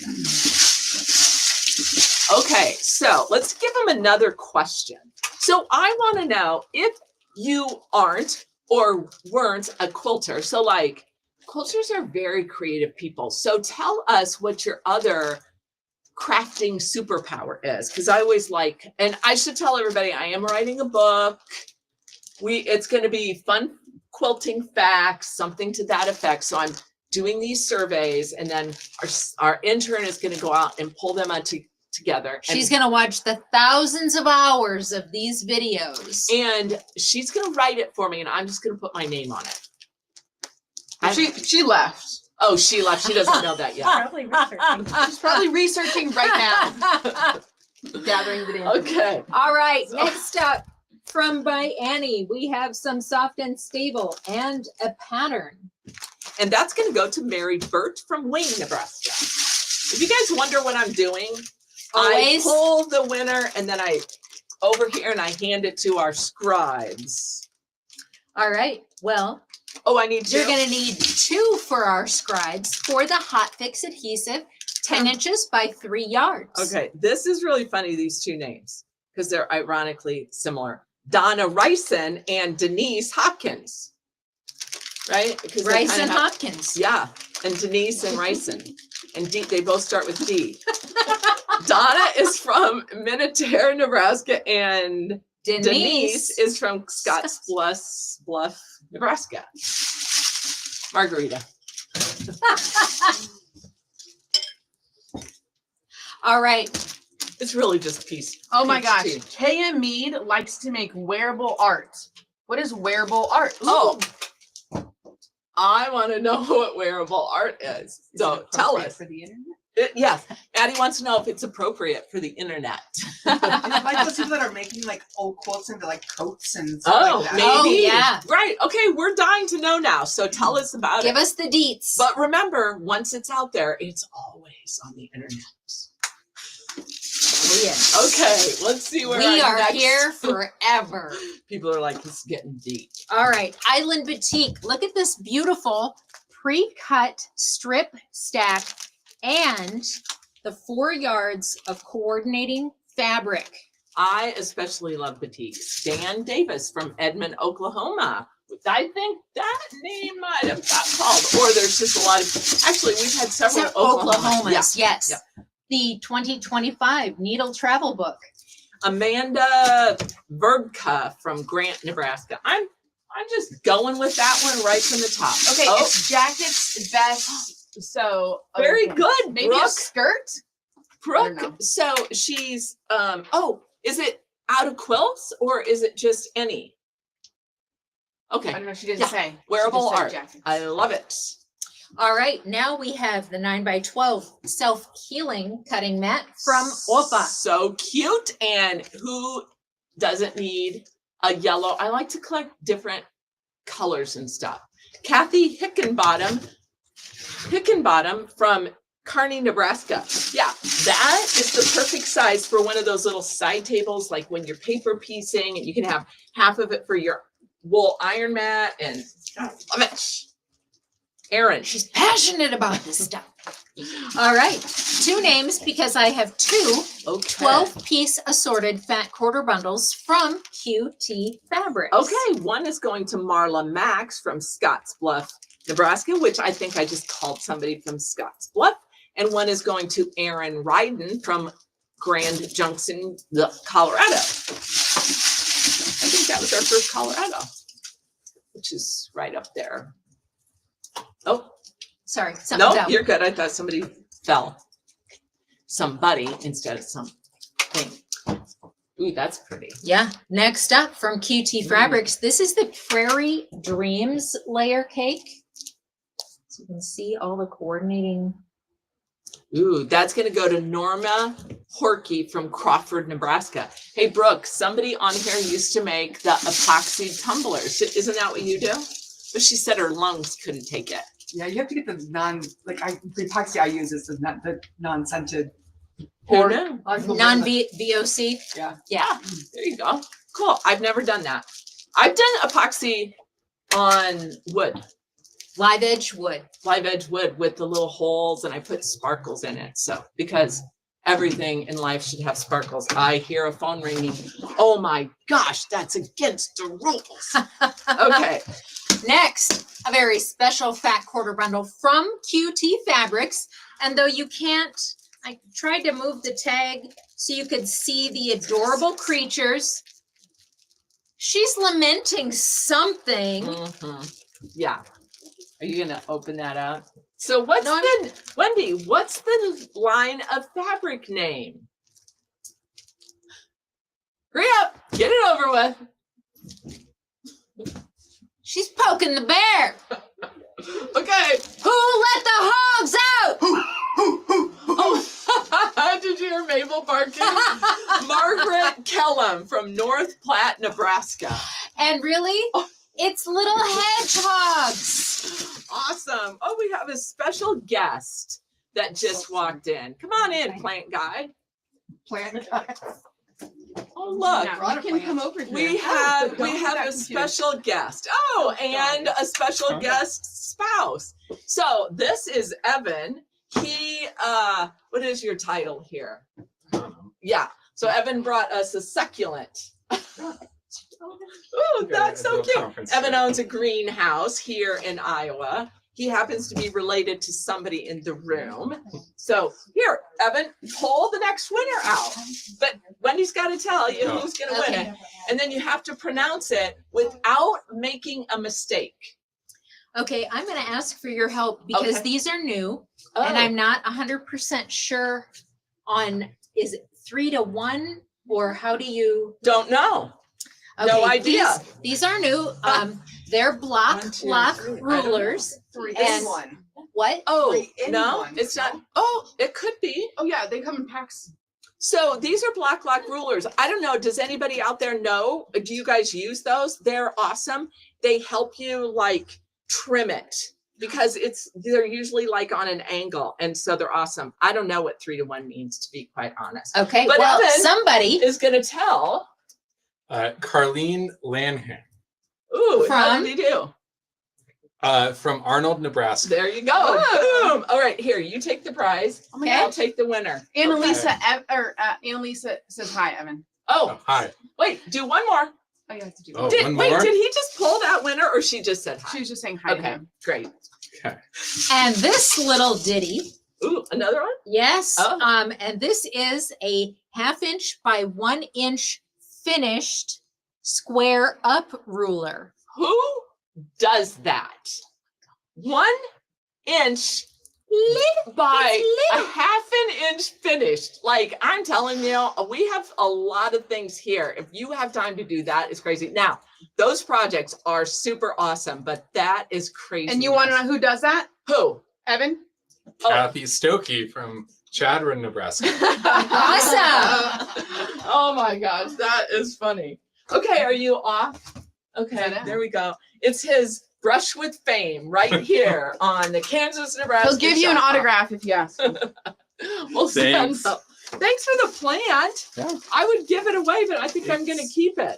Okay, so let's give them another question. So I want to know if you aren't or weren't a quilter. So like quilters are very creative people. So tell us what your other crafting superpower is, because I always like, and I should tell everybody I am writing a book. It's going to be fun quilting facts, something to that effect. So I'm doing these surveys, and then our intern is going to go out and pull them together. She's going to watch the thousands of hours of these videos. And she's going to write it for me, and I'm just going to put my name on it. She left. Oh, she left. She doesn't know that yet. Probably researching. She's probably researching right now, gathering the data. Okay. All right, next up from by Annie, we have some soft and stable and a pattern. And that's going to go to Mary Burt from Wayne, Nebraska. If you guys wonder what I'm doing, Always. I pull the winner and then I over here and I hand it to our scribes. All right, well, Oh, I need you're to. going to need 2 for our scribes for the Hot Fix adhesive, 10 inches by 3 yards. Okay, this is really funny, these two names, because they're ironically similar. Donna Ryson and Denise Hopkins. Right? Because they Rice kinda and have- Hopkins. Yeah, and Denise and Ryson. And D, they both start with D. Donna is from Minnetonka, Nebraska, and Denise is from Scotts Bluff, Nebraska. Margarita. All right. It's really just peace. Oh my peach gosh. tea. KM Mead likes to make wearable art. What is wearable art? Oh, I want to know what wearable art is. So tell us. For the internet? Yes, Addie wants to know if it's appropriate for the internet. Like those people that are making like old quilts into like coats and stuff Oh, like that. maybe. Oh, yeah. Right. Okay, we're dying to know now. So tell us about Give it. us the deets. But remember, once it's out there, it's always on the internet. Oh, yes. Okay, let's see where We our are next- here forever. People are like, this is getting deep. All right, Island Boutique. Look at this beautiful pre-cut strip stack and the 4 yards of coordinating fabric. I especially love batiks. Dan Davis from Edmond, Oklahoma. I think that name might have got called, or there's just a lot of. Actually, we've had several Oklahomas, Yeah. yes. yeah. The 2025 Needle Travel Book. Amanda Verbka from Grant, Nebraska. I'm just going with that one right from the top. Okay, Oh, it's jackets, vests. So very okay. good. Maybe Brooke. a skirt. I don't know. Brooke. So she's is it out of quilts or is it just any? Okay. I don't know. She didn't Yeah, say. She wearable just said art. jackets. I love it. All right, now we have the 9x12 self-healing cutting mat from OPA. So cute. And who doesn't need a yellow? I like to collect different colors and stuff. Kathy Hickenbottom from Kearney, Nebraska. Yeah, that is the perfect size for one of those little side tables, like when you're paper piecing, and you can have half of it for your wool iron mat. And I love it. Erin, She's passionate about this stuff. All right, 2 names because I have 2 okay. 12-piece assorted fat quarter bundles from QT Fabrics. Okay, one is going to Marla Max from Scotts Bluff, Nebraska, which I think I just called somebody from Scotts Bluff. And one is going to Erin Ryden from Grand Junction, Colorado. I think that was our first Colorado, which is right up there. Oh, Sorry, something's no, out. you're good. I thought somebody fell. Somebody instead of something. Ooh, that's pretty. Yeah, next up from QT Fabrics, this is the Prairie Dreams layer cake. So you can see all the coordinating. Ooh, that's going to go to Norma Horkey from Crawford, Nebraska. Hey, Brooke, somebody on here used to make the epoxy tumblers. Isn't that what you do? But she said her lungs couldn't take it. Yeah, you have to get the the epoxy I use is the non-scented. Who knew? Non-VOC. Yeah. Yeah. There you go. Cool. I've never done that. I've done epoxy on wood, Live edge wood. live edge wood with the little holes, and I put sparkles in it. So, because everything in life should have sparkles. I hear a phone ringing. Oh my gosh, that's against the rules. Okay. Next, a very special fat quarter bundle from QT Fabrics. And though you can't I tried to move the tag so you could see the adorable creatures. She's lamenting something. Yeah. Are you gonna open that up? So what's No, Wendy, what's the line of fabric name? Hurry up, get it over with. She's poking the bear. Okay. Who let the hogs out? Oh, did you hear Mabel barking? Margaret Kellum from North Platte, Nebraska. And really, it's little hedgehogs. Awesome. Oh, we have a special guest that just walked in. Come on in, plant guy. Plant. Oh, look. Yeah, you can come over here. We have a special guest. Oh, and a special guest spouse. So this is Evan. He what is your title here? Yeah. So Evan brought us a succulent. Oh, that's so cute. Evan owns a greenhouse here in Iowa. He happens to be related to somebody in the room. So here, Evan, pull the next winner out. But Wendy's got to tell you who's going to win it. And then you have to pronounce it without making a mistake. Okay, I'm going to ask for your help because Okay. these are new Oh, and I'm not 100% sure on, is it 3-1 or how do you? don't know. No idea. These are new. They're block 1, 2, lock 3. I don't rulers. 3 And- in 1. What? Oh, 3 in no, 1. it's not. Oh, it could be. Oh yeah, they come in packs. So these are block lock rulers. I don't know. Does anybody out there know? Do you guys use those? They're awesome. They help you like trim it because they're usually like on an angle. And so they're awesome. I don't know what 3-1 means, to be quite honest. Okay, But well, Evan somebody is going to tell. Carlene Lanham Ooh, how From? did he do? from Arnold, Nebraska. There you go. Boom. All right, here, you take the prize. Oh my Okay. I'll God. take the winner. Annalisa, Annalisa says hi, Evan. Oh, Oh, hi. wait, do one more. Oh, you have to do Oh, that. one Wait, more? did he just pull that winner or she just said hi? She was just saying hi to Okay, him. great. Okay. and this little ditty. Ooh, another one? Yes. Oh. And this is a 1/2 inch by 1 inch finished square up ruler. Who does that? 1 inch by a 1/2 inch finished. Like I'm telling you, we have a lot of things here. If you have time to do that, it's crazy. Now, those projects are super awesome, but that is crazy. And you want to know who does that? who? Evan? Oh. Kathy Stokey from Chadron, Nebraska. Awesome. Oh my gosh, that is funny. Okay, are you off? Okay, Is that it? there we go. It's his brush with fame right here on the Kansas, Nebraska. He'll give you an Shop. autograph if you ask. We'll send Thanks. them. Thanks for the plant. Yeah. I would give it away, but I think I'm going to keep it.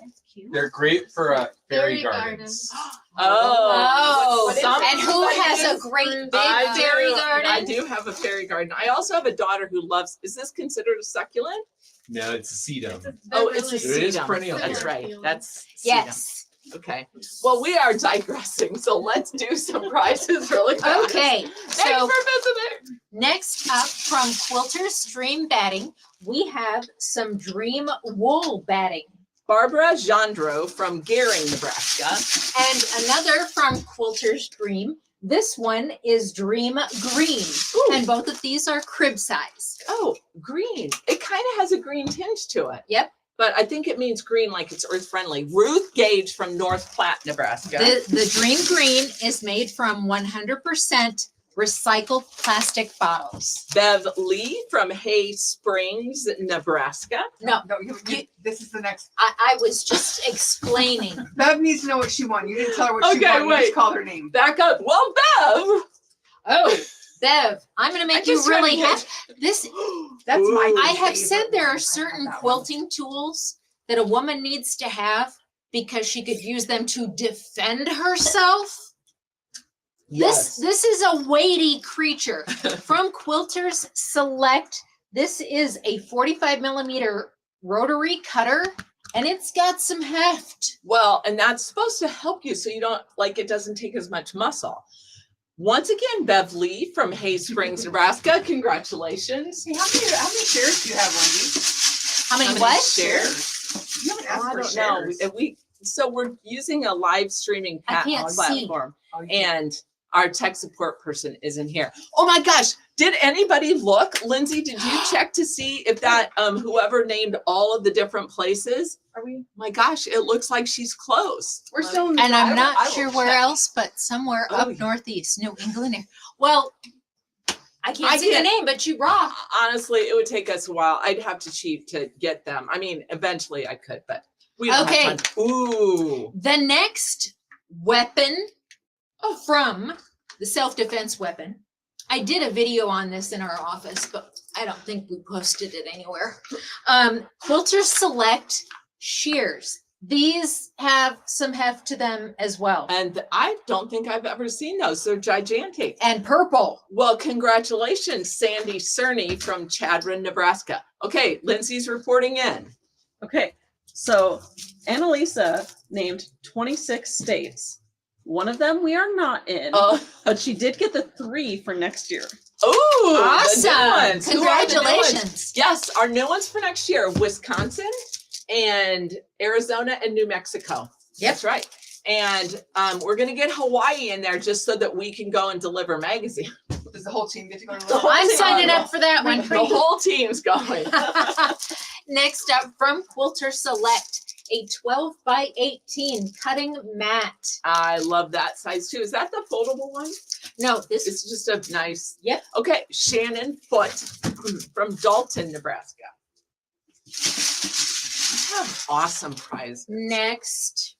They're great for fairy Fairy gardens. Oh, what is and it? who What has is- a great big I fairy do. garden? I do have a fairy garden. I also have a daughter who loves. Is this considered a succulent? No, it's a sedum. Oh, it's a It is sedum. perennial That's here. right. That's sedum. Yes. Okay. Well, we are digressing, so let's do some prizes really fast. Okay. Thanks So for visiting. next up from Quilter's Stream Batting, we have some Dream Wool Batting. Barbara Gendreau from Gehring, Nebraska. And another from Quilter's Dream. This one is Dream Green. Ooh. And both of these are crib size. Oh, green. It kind of has a green tinge to it. Yep. But I think it means green like it's earth friendly. Ruth Gage from North Platte, Nebraska. The Dream Green is made from 100% recycled plastic bottles. Bev Lee from Hay Springs, Nebraska. No, No, this is the next. I was just explaining. Bev needs to know what she won. You didn't tell her what she Okay, won. You wait. just called her name. Back up. Well, Bev. Oh, Bev, I'm going to I make you just tried really to get- happy. This That's my. I have favorite said there one. I are have certain that one. quilting tools that a woman needs to have because she could use them to defend herself. This is a weighty creature from Quilters Select. This is a 45 millimeter rotary cutter and it's got some heft. Well, and that's supposed to help you so you don't like it doesn't take as much muscle. once again, Bev Lee from Hayes Springs, Nebraska. Congratulations. Hey, how many shares do you have, Wendy? How many How many what? shares? You haven't asked I for don't know. shares. So we're using a live streaming I can't see. platform, Oh, you can't. and our tech support person isn't here. Oh my gosh! Did anybody look, Lindsay? Did you check to see if that whoever named all of the different places? Are we? My gosh, it looks like she's close. We're still in And I I'm will- not I will sure where check. else, but somewhere Oh, up yeah. northeast, New England. Well, I can't I see the can't- name, but you rock. Honestly, it would take us a while. I'd have to cheat to get them. I mean, eventually I could, but we don't Okay. have time. Ooh. The next weapon from the self-defense weapon. I did a video on this in our office, but I don't think we posted it anywhere. Quilter Select shears. These have some heft to them as well. And I don't think I've ever seen those. They're gigantic. And purple. Well, congratulations, Sandy Cerny from Chadron, Nebraska. Okay, Lindsay's reporting in. Okay, so Annalisa named 26 states. One of them we are not in, Oh, but she did get the 3 for next year. ooh, the new Awesome. ones. Who are the new ones? Congratulations. Yes, our new ones for next year, Wisconsin and Arizona and New Mexico. Yep. That's right. And we're gonna get Hawaii in there just so that we can go and deliver magazine. Does the whole team get to go to The whole I'm team. signing up for that one. The whole team's going. Next up from Quilter Select, a 12 by 18 cutting mat. I love that size too. Is that the foldable one? No, this It's just a nice. Yep. Okay, Shannon Foote from Dalton, Nebraska. Awesome prize. next.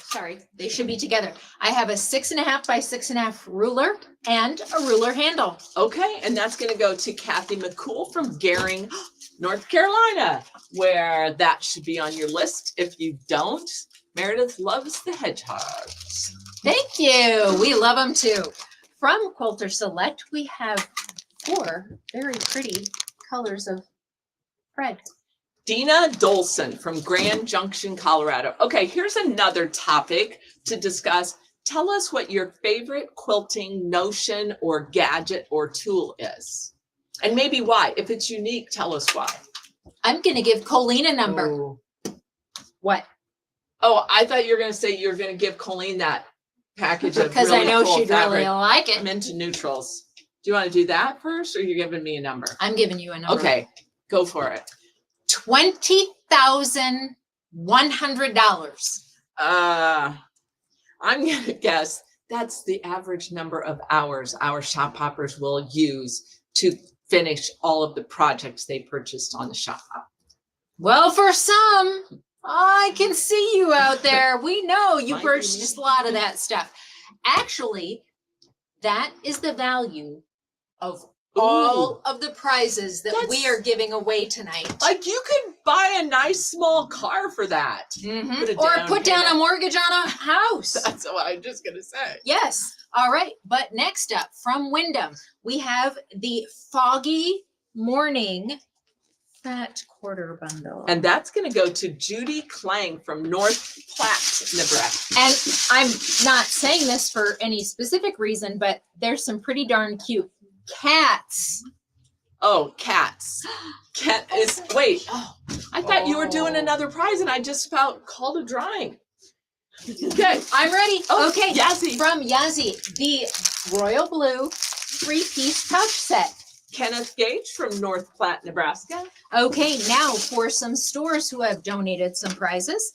Sorry, they should be together. I have a 6.5 by 6.5 ruler and a ruler handle. Okay, and that's gonna go to Kathy McCool from Gering, North Carolina, where that should be on your list. If you don't, Meredith loves the hedgehogs. Thank you. We love them too. From Quilter Select, we have 4 very pretty colors of thread. Dina Dolson from Grand Junction, Colorado. Okay, here's another topic to discuss. Tell us what your favorite quilting notion or gadget or tool is. And maybe why. If it's unique, tell us why. I'm going to give Colleen a number. Oh. What? Oh, I thought you were gonna say you're gonna give Colleen that package of Because really I know cool she'd fabric. really like I'm it. into neutrals. Do you want to do that first, or you're giving me a number? I'm giving you a number. Okay, go for it. $20,100. I'm gonna guess that's the average number of hours our shop hoppers will use to finish all of the projects they purchased on the shop hop. Well, for some, I can see you out there. We know you Might be purchased a me. lot of that stuff. Actually, that is the value of all of the prizes that we That's- are giving away tonight. Like you could buy a nice small car for that. Mhm. Put a Or down put down a payment. mortgage on a house. That's what I'm just gonna say. Yes. All right. But next up from Wyndham, we have the Foggy Morning Fat Quarter Bundle. And that's going to go to Judy Klang from North Platte, Nebraska. And I'm not saying this for any specific reason, but there's some pretty darn cute cats. Oh, cats. Cat is, wait, I thought you were doing Oh. another prize and I just about called a drawing. Okay. I'm ready. Oh, Okay. Yazzie. From Yazzie, the Royal Blue 3-piece pouch set. Kenneth Gage from North Platte, Nebraska. Okay, now for some stores who have donated some prizes,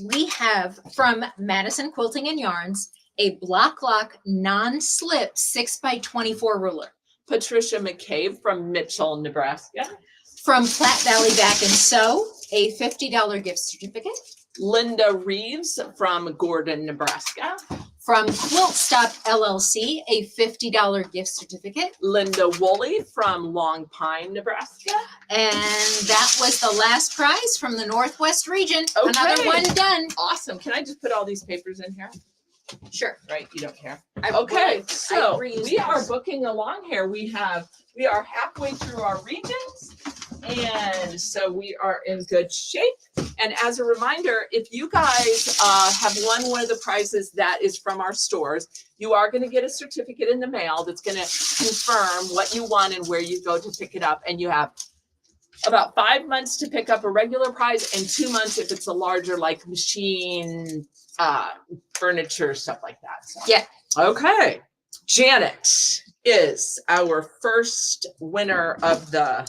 we have from Madison Quilting and Yarns, a Block Lock non-slip 6x24 ruler. Patricia McCabe from Mitchell, Nebraska. From Platte Valley Back and Sew, a $50 gift certificate. Linda Reeves from Gordon, Nebraska. From Quilt Stop LLC, a $50 gift certificate. Linda Woolley from Long Pine, Nebraska. And that was the last prize from the Northwest region. Another Okay. one done. Awesome. Can I just put all these papers in here? Sure. Right, you don't care. I- Okay, I so reused we are those. booking along here. We are halfway through our regions. And so we are in good shape. And as a reminder, if you guys have won one of the prizes that is from our stores, you are going to get a certificate in the mail that's going to confirm what you won and where you go to pick it up. And you have about 5 months to pick up a regular prize and 2 months if it's a larger, like machine, furniture, stuff like that. So. Yeah. Okay. Janet is our first winner of the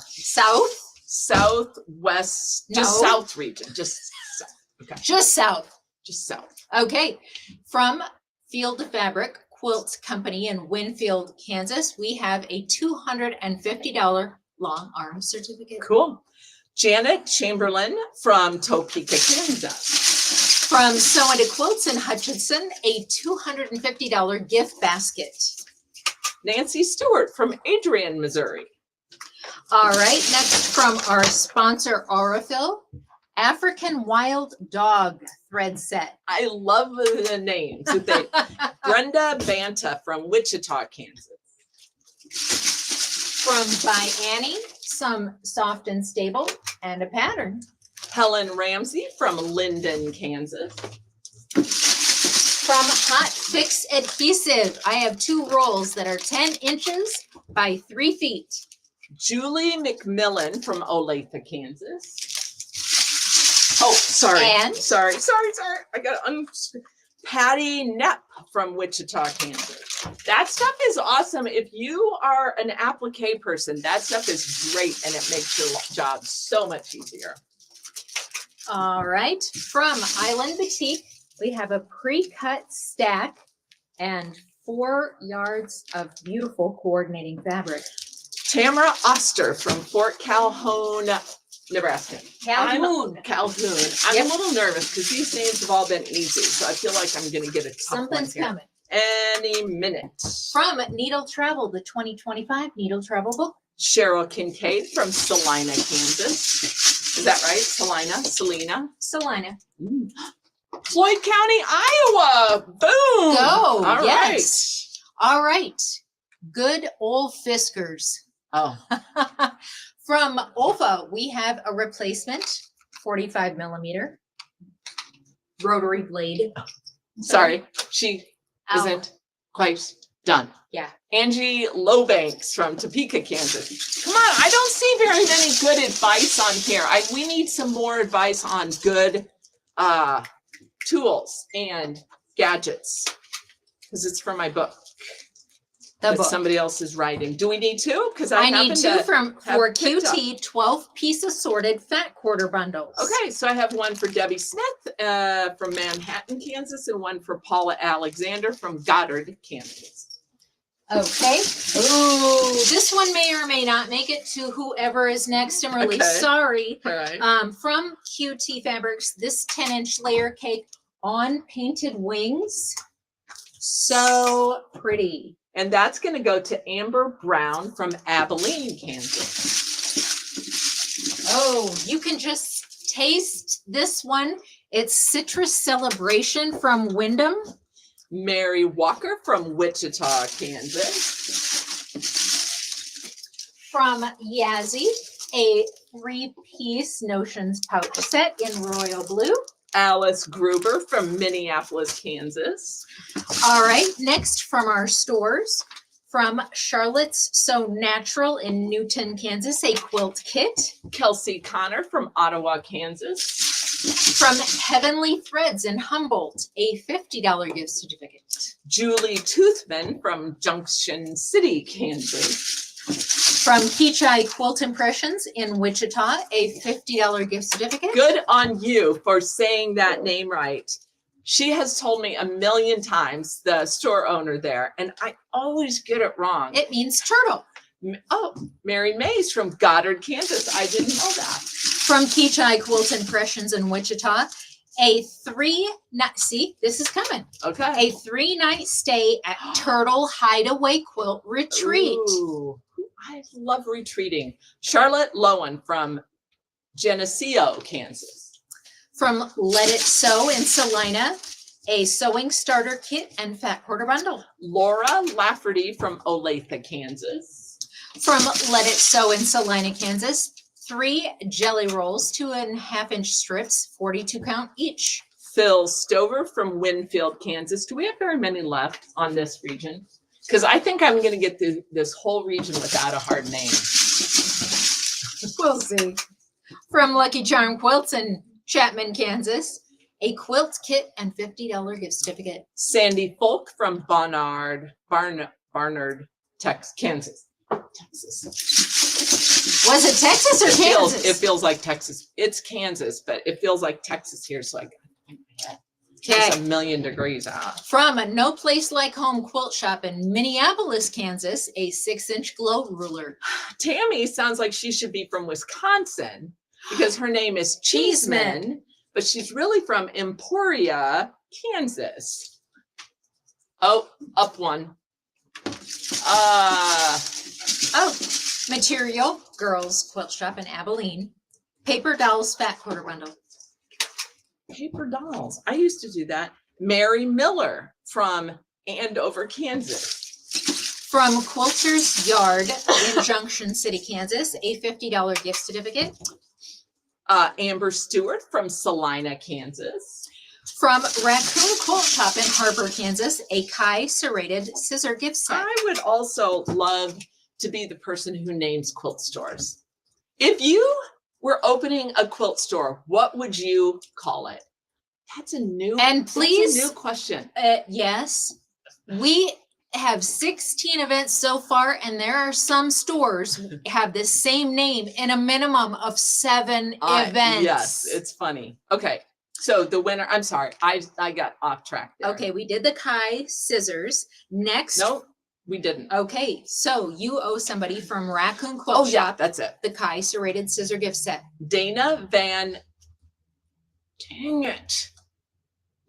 Southwest, just No. South region, just South. Okay, Just south. just South. Okay. From Field Fabric Quilt Company in Winfield, Kansas, we have a $250 long arm certificate. Cool. Janet Chamberlain from Topeka, Kansas. From Sew Into Quilts in Hutchinson, a $250 gift basket. Nancy Stewart from Adrian, Missouri. All right, next from our sponsor, Aurifil, African Wild Dog thread set. I love the names. That they, Brenda Banta from Wichita, Kansas. From By Annie, some soft and stable and a pattern. Helen Ramsey from Linden, Kansas. From Hot Fix Adhesive, I have 2 rolls that are 10 inches by 3 feet. Julie McMillan from Olathe, Kansas. Oh, sorry. And? Sorry. I got Patty Knepp from Wichita, Kansas. That stuff is awesome. If you are an applique person, that stuff is great and it makes your job so much easier. All right, from Island Boutique, we have a pre-cut stack and 4 yards of beautiful coordinating fabric. Tamara Oster from Fort Calhoun, Nebraska. Calhoun. Calhoun. I'm Yep. a little nervous because these names have all been easy, so I feel like I'm going to get a tough one Something's here. coming. Any minute. From Needle Travel, the 2025 Needle Travel book. Cheryl Kincaid from Salina, Kansas. Is that right? Selena. Salina. Floyd County, Iowa. Boom. Go. All Yes. All right. Good old Fiskers. right. Oh, From Olfa, we have a replacement 45 millimeter rotary blade. sorry. She Ow. isn't quite done. Yeah. Angie Lowbanks from Topeka, Kansas. Come on, I don't see very many good advice on here. We need some more advice on good tools and gadgets because it's for my book The that book. somebody else is writing. Do we need 2? Because I need 2 to for have picked up. QT 12-piece assorted fat quarter bundles. Okay, so I have one for Debbie Smith from Manhattan, Kansas, and one for Paula Alexander from Goddard, Kansas. Okay. Ooh, this one may or may not make it to whoever is next. I'm really Okay. sorry. All right. From QT Fabrics, this 10-inch layer cake on painted wings. So pretty. And that's going to go to Amber Brown from Abilene, Kansas. Oh, you can just taste this one. It's Citrus Celebration from Wyndham. Mary Walker from Wichita, Kansas. From Yazzie, a 3-piece Notions pouch set in royal blue. Alice Gruber from Minneapolis, Kansas. All right, next from our stores, from Charlotte's So Natural in Newton, Kansas, a quilt kit. Kelsey Connor from Ottawa, Kansas. From Heavenly Threads in Humboldt, a $50 gift certificate. Julie Toothman from Junction City, Kansas. From Keachai Quilt Impressions in Wichita, a $50 gift certificate. Good on you for saying that name right. She has told me a million times, the store owner there, and I always get it wrong. It means turtle. Oh, Mary Mays from Goddard, Kansas. I didn't know that. From Keachai Quilt Impressions in Wichita, a 3-night, see, this is coming. Okay. A 3-night stay at Turtle Hideaway Quilt Retreat. Ooh, I love retreating. Charlotte Lowen from Geneseo, Kansas. From Let It Sew in Salina, a sewing starter kit and fat quarter bundle. Laura Lafferty from Olathe, Kansas. From Let It Sew in Salina, Kansas, 3 jelly rolls, 2.5-inch strips, 42 count each. Phil Stover from Winfield, Kansas. Do we have very many left on this region? Because I think I'm going to get through this whole region without a hard name. We'll see. From Lucky Charm Quilts in Chapman, Kansas, a quilt kit and $50 gift certificate. Sandy Folk from Barnard, Kansas. Was it Texas or Kansas? It feels like Texas. It's Kansas, but it feels like Texas here. So I got it's Okay. 1,000,000 degrees out. From a No Place Like Home quilt shop in Minneapolis, Kansas, a 6-inch globe ruler. Tammy sounds like she should be from Wisconsin because her name is Cheeseman, but she's really from Emporia, Kansas. Oh, up one. Oh, Material Girls Quilt Shop in Abilene. Paper Dolls Fat Quarter Bundle. Paper dolls. I used to do that. Mary Miller from Andover, Kansas. From Quilter's Yard in Junction City, Kansas, a $50 gift certificate. Amber Stewart from Salina, Kansas. From Raccoon Quilt Shop in Harbor, Kansas, a Kai serrated scissor gift set. I would also love to be the person who names quilt stores. If you were opening a quilt store, what would you call it? That's a new And please, that's a new question. yes, we have 16 events so far, and there are some stores have the same name in a minimum of 7 events. Yes, it's funny. Okay, so the winner. I'm sorry, I got off track there. Okay, we did the Kai scissors. Next. No, we didn't. Okay, so you owe somebody from Raccoon Quilt Oh yeah, Shop that's it. the Kai serrated scissor gift set. Dana Van. Dang it.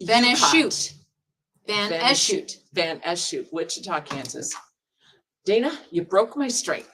Van Ucott. Eschute. Van Van Eschute. Van Eschute, Wichita, Kansas. Dana, you broke my streak.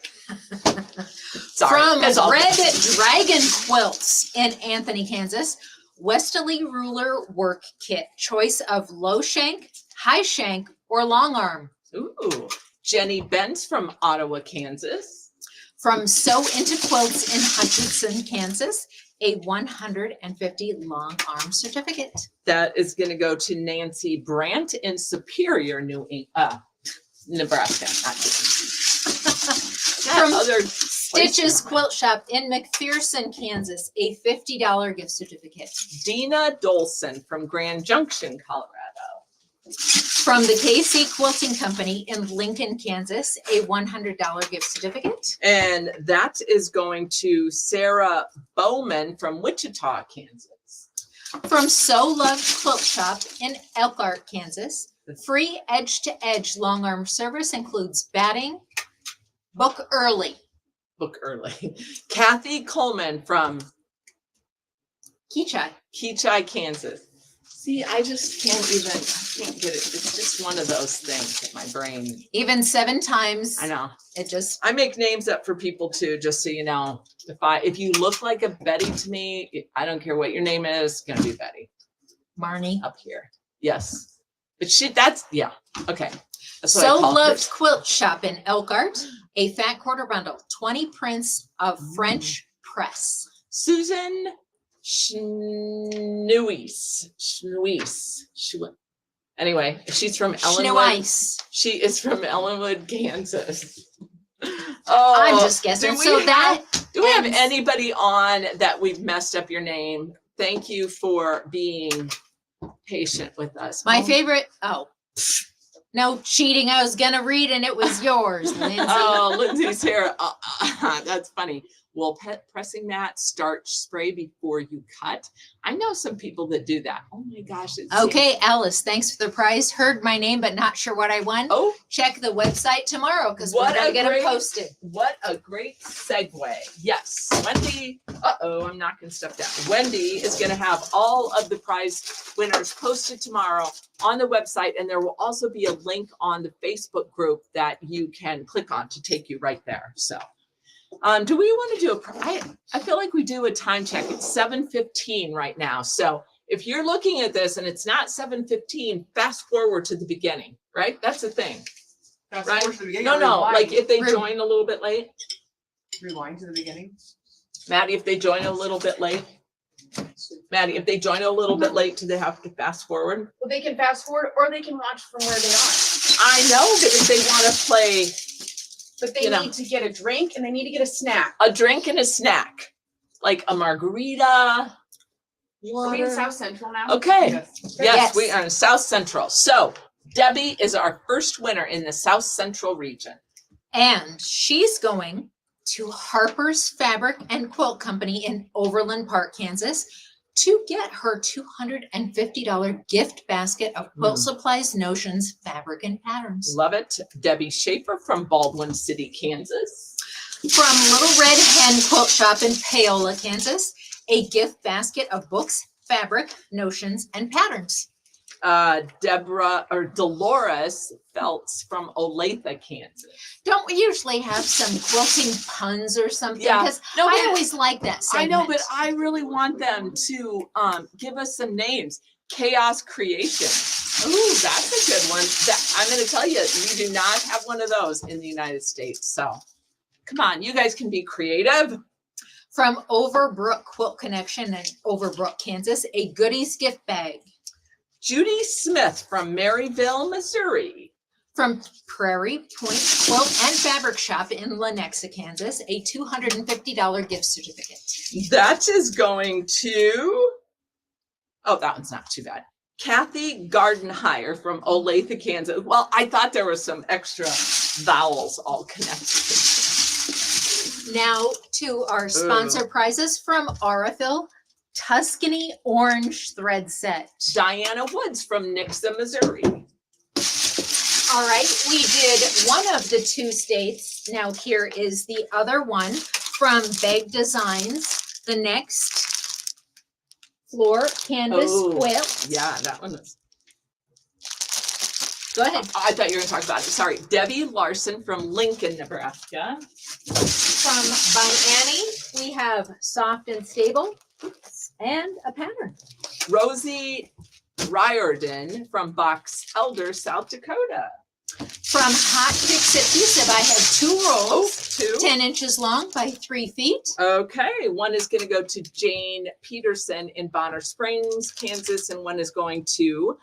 Sorry. From it's all Red good. Dragon Quilts in Anthony, Kansas, Westerly Ruler Work Kit. Choice of low shank, high shank, or long arm. Ooh. Jenny Benz from Ottawa, Kansas. From Sew Into Quilts in Hutchinson, Kansas, a 150 long arm certificate. That is going to go to Nancy Brandt in Superior, Nebraska. Not From other Stitches Quilt Shop in McPherson, Kansas, a $50 gift certificate. Dina Dolson from Grand Junction, Colorado. From the KC Quilting Company in Lincoln, Kansas, a $100 gift certificate. And that is going to Sarah Bowman from Wichita, Kansas. From So Loved Quilt Shop in Elkhart, Kansas, free edge-to-edge long arm service includes batting. Book early. Book early. Kathy Coleman from Keachai. Kansas. See, I just can't get it. It's just one of those things in my brain. Even 7 times. I know. It just, I make names up for people too, just so you know. If you look like a Betty to me, I don't care what your name is, it's gonna be Betty Marnie. up here. Yes. But yeah. Okay. That's what So I call Loved hers. Quilt Shop in Elkhart, a fat quarter bundle, 20 prints of French press. Susan Schnuis. Anyway, she's from Ellenwood. Schneeweiss. She is from Ellenwood, Kansas. Oh, I'm just guessing. So do we have ends- anybody on that we've messed up your name? Thank you for being patient with us. My Oh, favorite, no cheating. I was going to read and it was yours, Lindsay. Oh, Lindsay's here. That's funny. Will pressing that starch spray before you cut? I know some people that do that. Oh my gosh. Okay, Alice, thanks for the prize. Heard my name, but not sure what I won. Oh, Check the website tomorrow because we're What going a to get them great- posted. what a great segue. Yes, Wendy. I'm knocking stuff down. Wendy is going to have all of the prize winners posted tomorrow on the website, and there will also be a link on the Facebook group that you can click on to take you right there. So, do we want to do I feel like we do a time check. It's 7:15 right now. So if you're looking at this and it's not 7:15, fast forward to the beginning, right? That's the thing. Fast Right? forward to the beginning, No, rewind. like if they Re- join a little bit late. Rewind to the beginning. Maddie, if they join a little bit late. Maddie, if they join a little bit late, do they have to fast forward? Well, they can fast forward or they can watch from where they are. I know, but if they want to play But they You know. need to get a drink and they need to get a snack. a drink and a snack, like a margarita, Are we in water. South Central now? Okay. Yes. Yes, we Yes. are in South Central. So Debbie is our first winner in the South Central region. And she's going to Harper's Fabric and Quilt Company in Overland Park, Kansas, to get her $250 gift basket of quilt supplies, notions, fabric, and patterns. Love it. Debbie Schaefer from Baldwin City, Kansas. From Little Red Hen Quilt Shop in Paola, Kansas, a gift basket of books, fabric, notions, and patterns. Dolores Feltz from Olathe, Kansas. Don't we usually have some quilting puns or something? Yeah. Because No, I but- always like that I know, segment. but I really want them to give us some names. Chaos Creation. Ooh, that's a good one. I'm going to tell you, we do not have one of those in the United States. So come on, you guys can be creative. From Overbrook Quilt Connection in Overbrook, Kansas, a goodies gift bag. Judy Smith from Maryville, Missouri. From Prairie Point Quilt and Fabric Shop in Lenexa, Kansas, a $250 gift certificate. That is going to, oh, that one's not too bad. Kathy Gardenhire from Olathe, Kansas. Well, I thought there was some extra vowels all connected. Now to our sponsor prizes from Aurifil, Tuscany Orange Thread Set. Diana Woods from Nixa, Missouri. All right, we did one of the two states. Now here is the other one from Bag Designs. The next floor canvas quilt. Yeah, that one is. Go ahead. I thought you were going to talk about it. Sorry. Debbie Larson from Lincoln, Nebraska. From By Annie, we have Soft and Stable and a pattern. Rosie Riordan from Box Elder, South Dakota. From Hot Kicks Adhesive, I have two Oh, rolls, two. 10 inches long by 3 feet. Okay. One is going to go to Jane Peterson in Bonner Springs, Kansas, and one is going to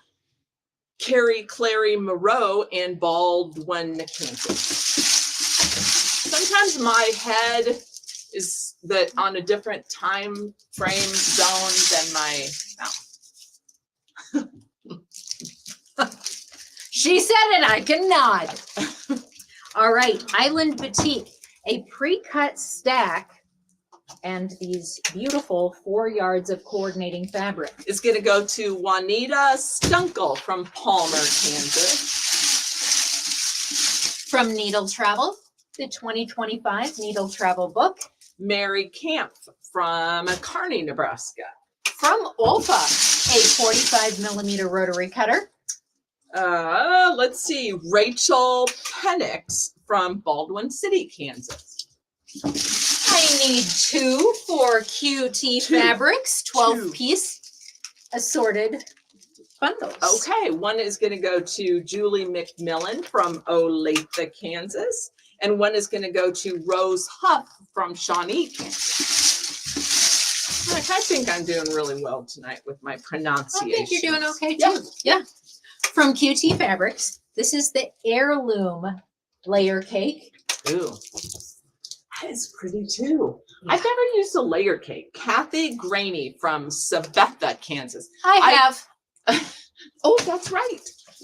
Carrie Clary Moreau in Baldwin, Kansas. Sometimes my head is that on a different time frame zone than my mouth. She said it, I can nod. All right, Island Boutique, a pre-cut stack and these beautiful 4 yards of coordinating fabric. It's going to go to Juanita Stunkel from Palmer, Kansas. From Needle Travel, the 2025 Needle Travel book. Mary Camp from Kearney, Nebraska. From Olfa, a 45 millimeter rotary cutter. Let's see, Rachel Penix from Baldwin City, Kansas. I need 2 for QT Two. Fabrics, 12 Two. piece assorted bundles. Okay, one is going to go to Julie McMillan from Olathe, Kansas, and one is going to go to Rose Huff from Shawnee, Kansas. Like, I think I'm doing really well tonight with my I pronunciation. think you're doing okay Yeah. too. Yeah. From QT Fabrics, this is the heirloom layer cake. Ooh, that is pretty too. I've never used a layer cake. Kathy Graney from Sabetha, Kansas. I I- have. Oh, that's right.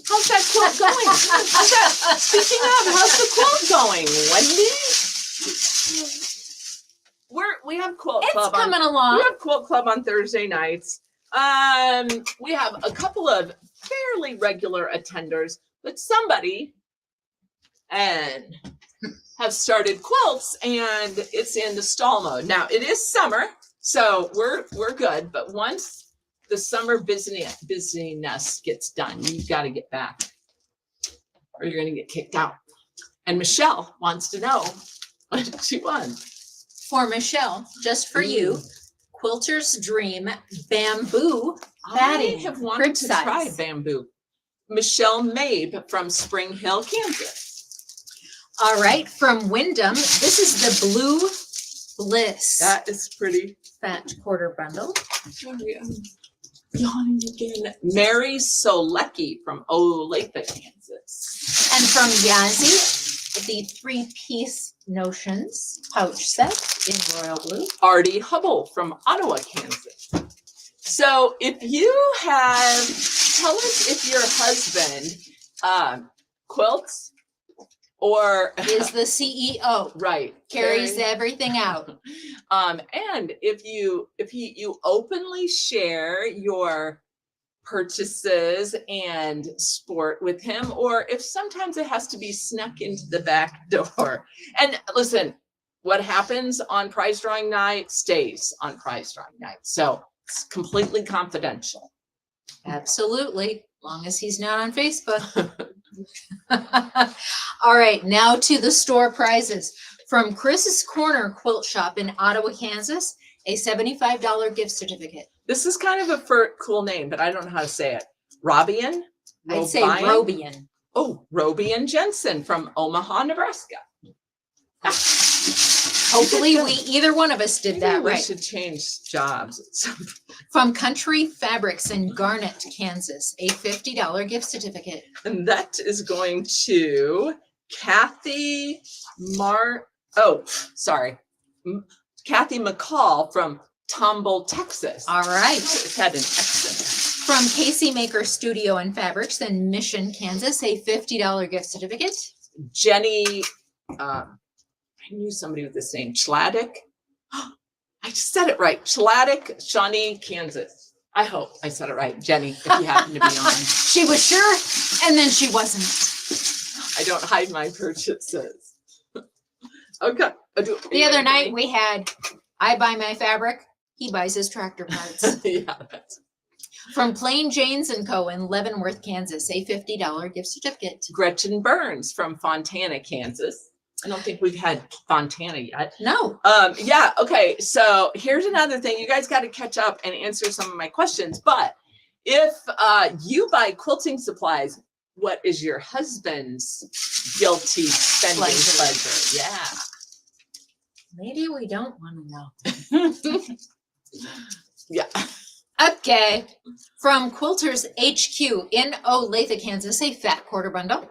How's that quilt going? How's that? Speaking of, how's the quilt going, Wendy? We have quilt It's club coming we along. have quilt club on Thursday nights. We have a couple of fairly regular attenders, but somebody and have started quilts and it's in the stall mode. Now it is summer, so we're good, but once the summer busyness gets done, you've got to get back or you're going to get kicked out. And Michelle wants to know what she won. For Michelle, just for you, Quilter's Dream Bamboo Batting, I have wanted crib to try size. bamboo. Michelle Mabe from Spring Hill, Kansas. All right, from Wyndham, this is the blue Bliss That is pretty. fat quarter bundle. Yawning again. Mary Solecki from Olathe, Kansas. And from Yazzie, the 3-piece Notions pouch set in royal blue. Artie Hubble from Ottawa, Kansas. So if you have, tell us if your husband quilts or Is the CEO. right Carries carries- everything out. and if you openly share your purchases and sport with him, or if sometimes it has to be snuck into the back door. And listen, what happens on prize drawing night stays on prize drawing night. So it's completely confidential. Absolutely, long as he's not on Facebook. All right, now to the store prizes. From Chris's Corner Quilt Shop in Ottawa, Kansas, a $75 gift certificate. This is kind of a cool name, but I don't know how to say it. Robian? I'd say Robian? Robian. Oh, Robian Jensen from Omaha, Nebraska. Hopefully, either one of us did Maybe that we right. should change jobs. From Country Fabrics in Garnett, Kansas, a $50 gift certificate. And that is going to Kathy Kathy McCall from Tomball, Texas. All right. It's had an accent. From Casey Maker Studio and Fabrics in Mission, Kansas, a $50 gift certificate. Jenny, I knew somebody with this name, Chladdick. I just said it right. Chladdick, Shawnee, Kansas. I hope I said it right, Jenny, if you happen to be on. She was sure, and then she wasn't. I don't hide my purchases. Okay. The other night we had, I buy my fabric, he buys his tractor parts. Yeah, that's From Plain Janes & Co. in Leavenworth, Kansas, a $50 gift certificate. Gretchen Burns from Fontana, Kansas. I don't think we've had Fontana yet. No. Yeah, okay. So here's another thing. You guys got to catch up and answer some of my questions. But if you buy quilting supplies, what is your husband's guilty spending pleasure? Yeah. Maybe we don't want to know. Yeah. Okay. From Quilters HQ in Olathe, Kansas, a fat quarter bundle.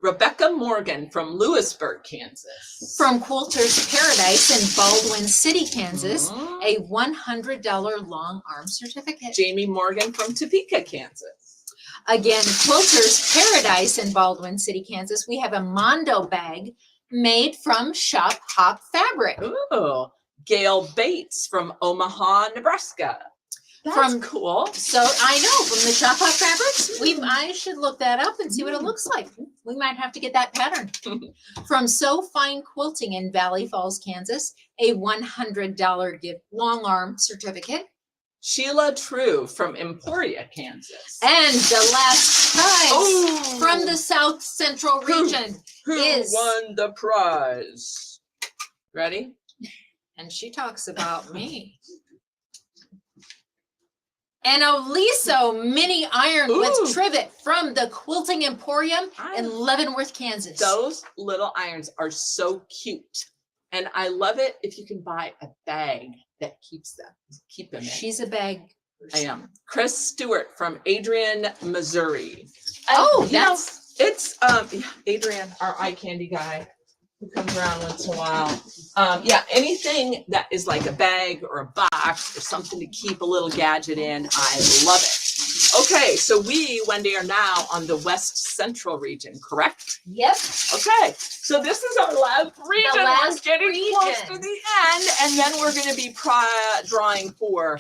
Rebecca Morgan from Lewisburg, Kansas. From Quilters Paradise in Baldwin City, Kansas, Mhm. a $100 long arm certificate. Jamie Morgan from Topeka, Kansas. Again, Quilters Paradise in Baldwin City, Kansas, we have a Mondo bag made from Shop Hop fabric. Ooh. Gail Bates from Omaha, Nebraska. That's From- cool. So I know from the Shop Hop fabrics, I should look that up and see what it looks like. We might have to get that pattern. From So Fine Quilting in Valley Falls, Kansas, a $100 gift long arm certificate. Sheila True from Emporia, Kansas. And the last prize Oh, from the South Central region. who is- won the prize? Ready? And she talks about me. An Oliso mini iron Ooh. with trivet from the Quilting Emporium in I- Leavenworth, Kansas. Those little irons are so cute. And I love it if you can buy a bag that keep them in. She's a bag. I am. Chris Stewart from Adrian, Missouri. Oh, You know, that's it's Adrian, our eye candy guy, who comes around once in a while. Yeah, anything that is like a bag or a box or something to keep a little gadget in, I love it. Okay, so we, Wendy, are now on the West Central region, correct? yep. Okay, so this is our last region. We're last getting close to region. the end, and then we're going to be drawing for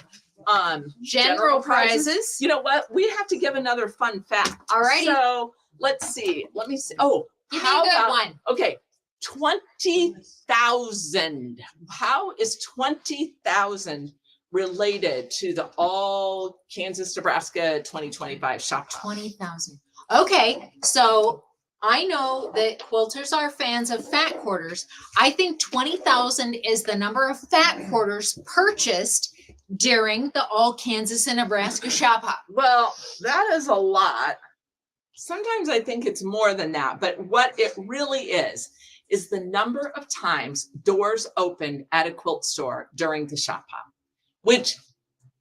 General prizes. You know what? We have to give another fun fact. Alrighty. So let's see. Let me see. Oh, Give me how a good about- one. Okay, 20,000. How is 20,000 related to the all Kansas, Nebraska 2025 shop? 20,000. Okay, so I know that quilters are fans of fat quarters. I think 20,000 is the number of fat quarters purchased during the all Kansas and Nebraska shop hop. Well, that is a lot. Sometimes I think it's more than that, but what it really is is the number of times doors opened at a quilt store during the shop hop, which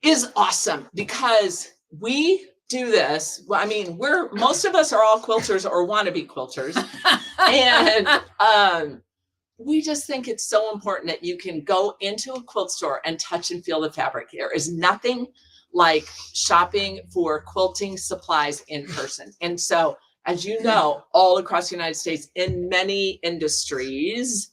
is awesome because we do this. Well, I mean, most of us are all quilters or want to be quilters. And we just think it's so important that you can go into a quilt store and touch and feel the fabric. There is nothing like shopping for quilting supplies in person. And so, as you know, all across the United States, in many industries,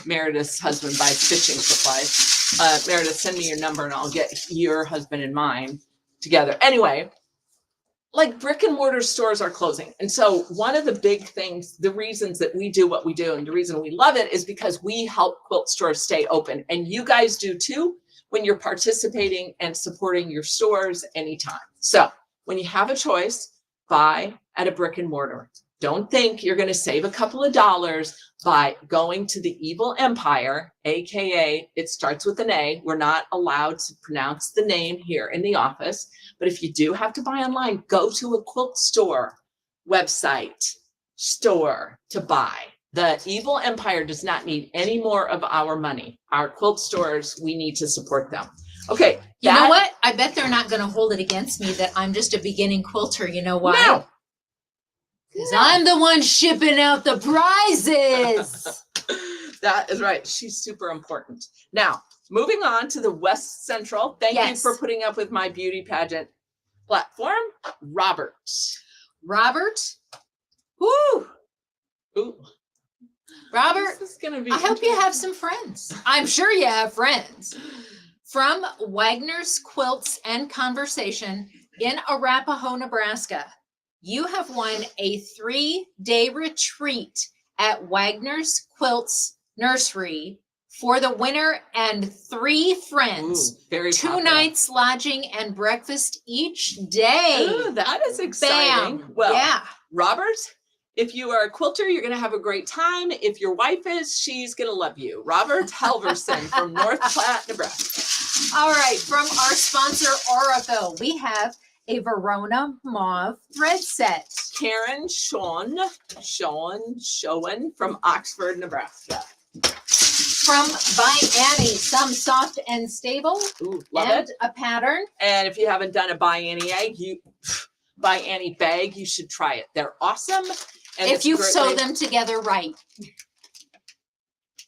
Meredith's husband buys fishing supplies. Meredith, send me your number and I'll get your husband and mine together. Anyway, like brick and mortar stores are closing. And so one of the big things, the reasons that we do what we do and the reason we love it is because we help quilt stores stay open. And you guys do too when you're participating and supporting your stores anytime. So when you have a choice, buy at a brick and mortar. Don't think you're going to save a couple of dollars by going to the Evil Empire, AKA it starts with an A. We're not allowed to pronounce the name here in the office. But if you do have to buy online, go to a quilt store website store to buy. The Evil Empire does not need any more of our money. Our quilt stores, we need to support them. Okay. You know what? I bet they're not going to hold it against me that I'm just a beginning quilter. You know why? No. Because I'm the one shipping out the prizes. That is right. She's super important. Now, moving on to the West Central. Thank you for putting up with my beauty pageant platform. Robert. Robert. Woo. Ooh. Robert, This is gonna be I hope you have some friends. I'm sure you have friends. From Wagner's Quilts and Conversation in Arapahoe, Nebraska, you have won a 3-day retreat at Wagner's Quilts Nursery for the winner and 3 friends. Ooh, very 2 popular. nights lodging and breakfast each day. Ooh, that is exciting. Bam. Well, Yeah. Robert, if you are a quilter, you're going to have a great time. If your wife is, she's going to love you. Robert Halverson from North Platte, Nebraska. All right. From our sponsor, Oracle, we have a Verona Mauve thread set. Karen Schoen from Oxford, Nebraska. From By Annie, some soft and stable. Ooh, love and it. a pattern. And if you haven't done a By Annie bag, you should try it. They're awesome. And If it's you great sew way- them together right.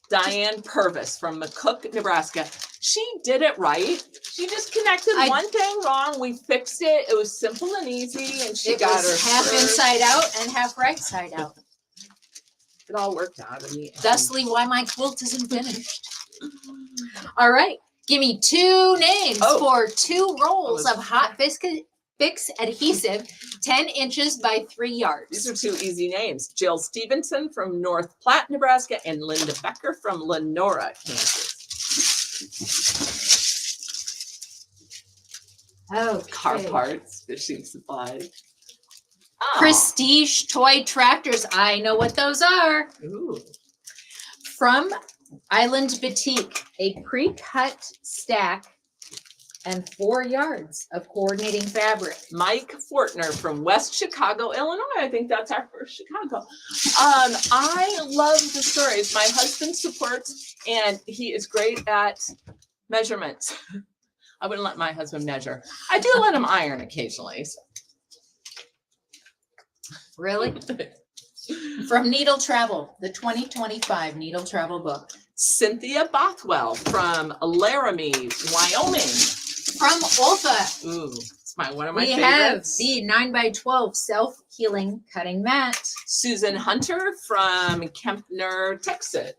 Diane Purvis from McCook, Nebraska. She did it right. She just connected one thing wrong. We fixed it. It was simple and easy, and she It got was her half skirt. inside out and half right side out. It all worked out in the end. Thusly why my quilt isn't finished. All right. Give me 2 names for 2 rolls of hot fix adhesive, 10 inches by 3 yards. These are 2 easy names. Jill Stevenson from North Platte, Nebraska, and Linda Becker from Lenora, Kansas. Car parts, fishing supplies. Oh. Prestige toy tractors. I know what those are. Ooh. From Island Boutique, a pre-cut stack and 4 yards of coordinating fabric. Mike Fortner from West Chicago, Illinois. I think that's our first Chicago. I love the stories. My husband supports, and he is great at measurements. I wouldn't let my husband measure. I do let him iron occasionally. So. Really? From Needle Travel, the 2025 Needle Travel book. Cynthia Bothwell from Laramie, Wyoming. From Olfa, Ooh, it's one of my we favorites. have the 9x12 self-healing cutting mat. Susan Hunter from Kempner, Texas.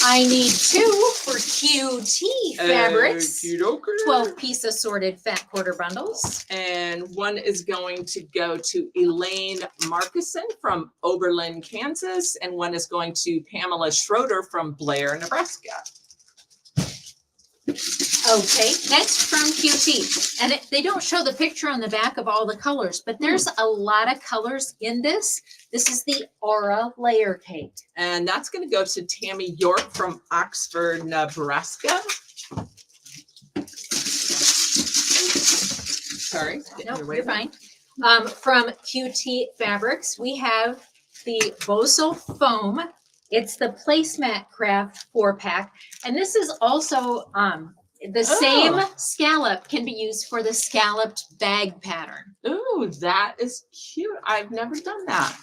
I need 2 for QT fabrics. 12-piece assorted fat quarter bundles. And one is going to go to Elaine Markison from Oberlin, Kansas. And one is going to Pamela Schroeder from Blair, Nebraska. Okay, next from QT. And they don't show the picture on the back of all the colors, but there's a lot of colors in this. This is the Aura Layer Cake. And that's going to go to Tammy York from Oxford, Nebraska. Sorry. No, you're fine. From QT Fabrics, we have the Bosal foam. It's the placemat craft 4-pack. And this is also the same Oh. scallop can be used for the scalloped bag pattern. Ooh, that is cute. I've never done that.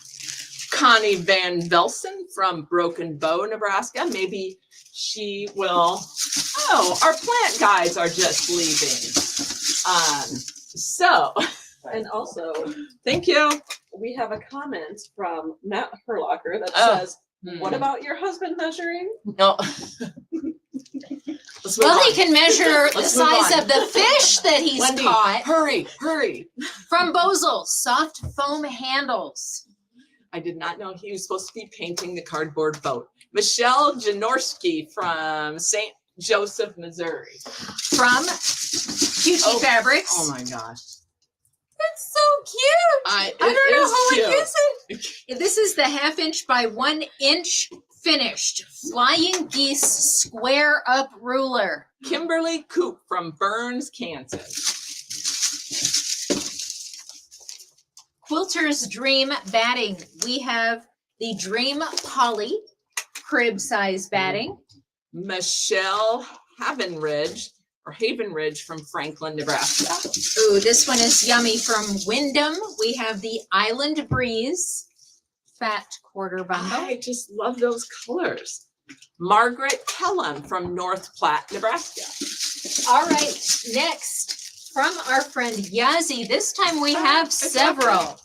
Connie Van Velsen from Broken Bow, Nebraska. Maybe she will. Oh, our plant guys are just leaving. So And also, thank you. we have a comment from Matt Herlocker that Oh. says, "What about your husband measuring?" No. Let's move Well, on. he can measure the Let's move size on. of the fish that he's Wendy, caught hurry, hurry. from Bosal. Soft foam handles. I did not know he was supposed to be painting the cardboard boat. Michelle Janorski from St. Joseph, Missouri. From QT Oh, Fabrics. Oh my gosh. That's so cute. I I don't know how cute. I use it. This is the 1/2 inch by 1 inch finished flying geese square up ruler. Kimberly Coop from Burns, Kansas. Quilter's Dream batting. We have the Dream Poly crib size batting. Michelle Havenridge from Franklin, Nebraska. Ooh, this one is yummy from Wyndham. We have the Island Breeze fat quarter bundle. I just love those colors. Margaret Kellum from North Platte, Nebraska. All right, next from our friend Yazzie. This time we have several.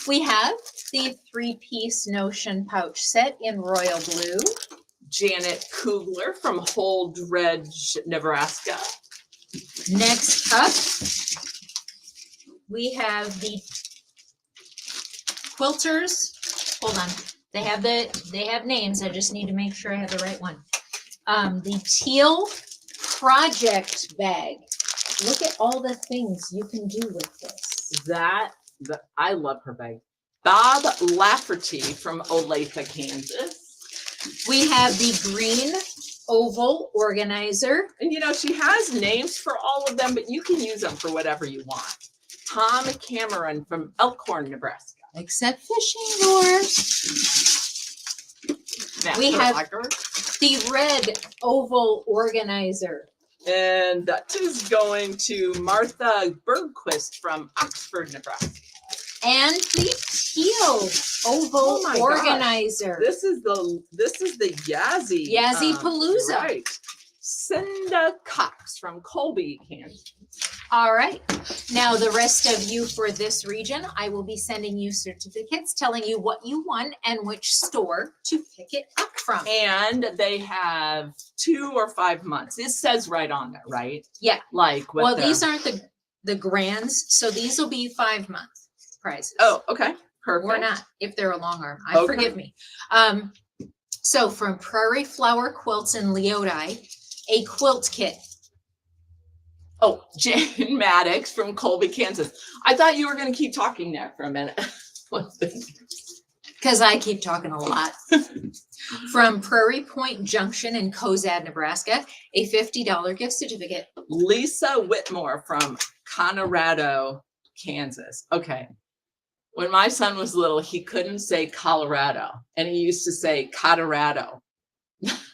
We have the 3-piece Notion pouch set in royal blue. Janet Kugler from Holdridge, Nebraska. Next up, we have the Quilters. Hold on. They have names. I just need to make sure I have the right one. The Teal Project bag. Look at all the things you can do with this. I love her bag. Bob Lafferty from Olathe, Kansas. We have the green oval organizer. And you know, she has names for all of them, but you can use them for whatever you want. Tom Cameron from Elkhorn, Nebraska. Except fishing lures. Matt We have- Berlacher. The red oval organizer. And that is going to Martha Bergquist from Oxford, Nebraska. And the teal oval Oh my gosh. organizer. This is the Yazzie. Yazzie Palooza. Right. Cinda Cox from Colby, Kansas. All right. Now, the rest of you for this region, I will be sending you certificates telling you what you won and which store to pick it up from. And they have 2 or 5 months. It says right on there, right? Yeah. Like what Well, these aren't the grands, so these will be 5-month prizes. Oh, okay. Perfect. Or not, if they're a long arm. Okay. Forgive me. So from Prairie Flower Quilts in Leodi, a quilt kit. Oh, Jane Maddox from Colby, Kansas. I thought you were going to keep talking there for a minute. Because I keep talking a lot. From Prairie Point Junction in Cozad, Nebraska, a $50 gift certificate. Lisa Whitmore from Colorado, Kansas. Okay. When my son was little, he couldn't say Colorado, and he used to say Colorado.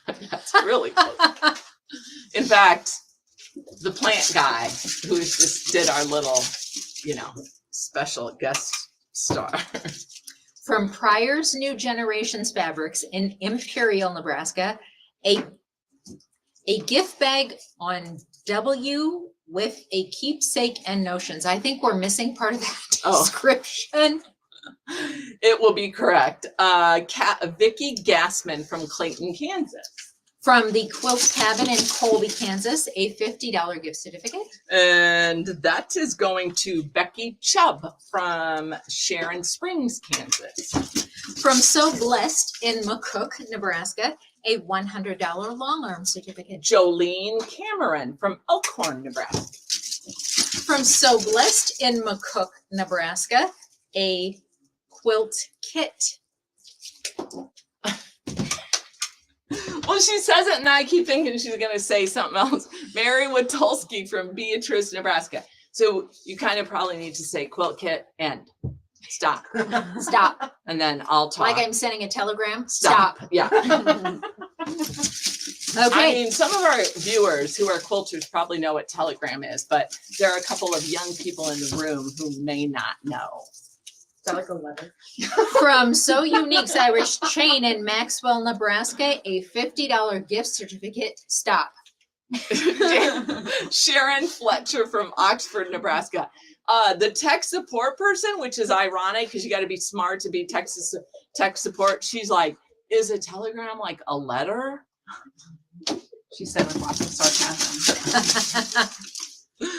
That's really close. In fact, the plant guy who just did our little, special guest star. From Pryor's New Generations Fabrics in Imperial, Nebraska, a gift bag on W with a keepsake and notions. I think we're missing part of that description. It will be correct. Vicki Gassman from Clayton, Kansas. From the Quilt Cabin in Colby, Kansas, a $50 gift certificate. And that is going to Becky Chubb from Sharon Springs, Kansas. From So Blessed in McCook, Nebraska, a $100 long arm certificate. Jolene Cameron from Elkhorn, Nebraska. From So Blessed in McCook, Nebraska, a quilt kit. Well, she says it and I keep thinking she's going to say something else. Mary Witulski from Beatrice, Nebraska. So you kind of probably need to say quilt kit and Stop. Stop. And then I'll talk. Like I'm sending a telegram. Stop. Stop. Yeah. I Okay. mean, some of our viewers who are quilters probably know what telegram is, but there are a couple of young people in the room who may not know. Is that like a letter? From So Unique's Irish Chain in Maxwell, Nebraska, a $50 gift certificate. Stop. Sharon Fletcher from Oxford, Nebraska. The tech support person, which is ironic because you got to be smart to be tech support. She's like, is a telegram like a letter? She said with lots of sarcasm.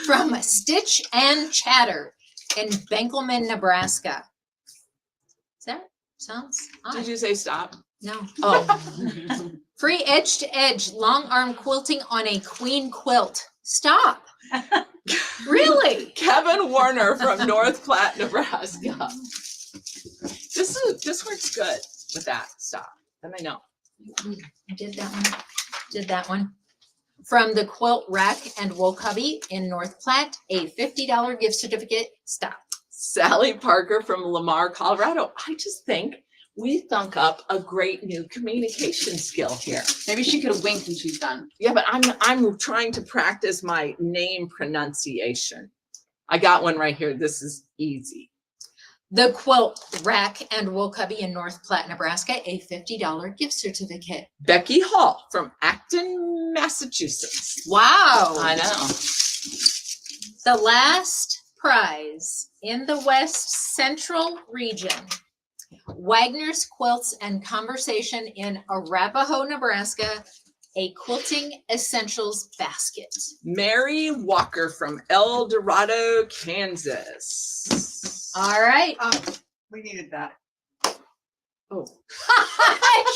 From Stitch and Chatter in Benkelman, Nebraska. That sounds odd. Did you say stop? No. Oh, Free edge to edge long arm quilting on a queen quilt. Stop. Really? Kevin Warner from North Platte, Nebraska. This works good with that. Stop. Then I know. I did that one. Did that one. From the Quilt Rack and Wool Cubby in North Platte, a $50 gift certificate. Stop. Sally Parker from Lamar, Colorado. I just think we thunk up a great new communication skill here. Maybe she could have winked when she's done. Yeah, but I'm trying to practice my name pronunciation. I got one right here. This is easy. The Quilt Rack and Wool Cubby in North Platte, Nebraska, a $50 gift certificate. Becky Hall from Acton, Massachusetts. Wow. I know. The last prize in the West Central region. Wagner's Quilts and Conversation in Arapahoe, Nebraska, a quilting essentials basket. Mary Walker from El Dorado, Kansas. All right. We needed that. Oh,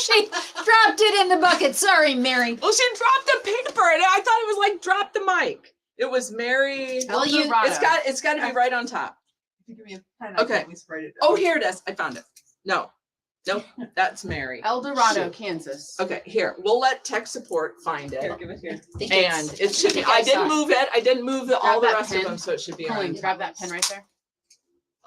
She dropped it in the bucket. Sorry, Mary. well, she dropped the paper, and I thought it was like drop the mic. It was Mary. Well, you- It's got to be right on top. If you give me a pen, Okay. I can at least write it. Oh, here it is. I found it. No, nope, that's Mary. El Dorado, Shoot. Kansas. Okay, here, we'll let tech support find Here, it. give it here. And it should be, think I I didn't saw it. move it. I didn't move all the that rest of pen. them, so it should be Colleen, on. grab that pen right there.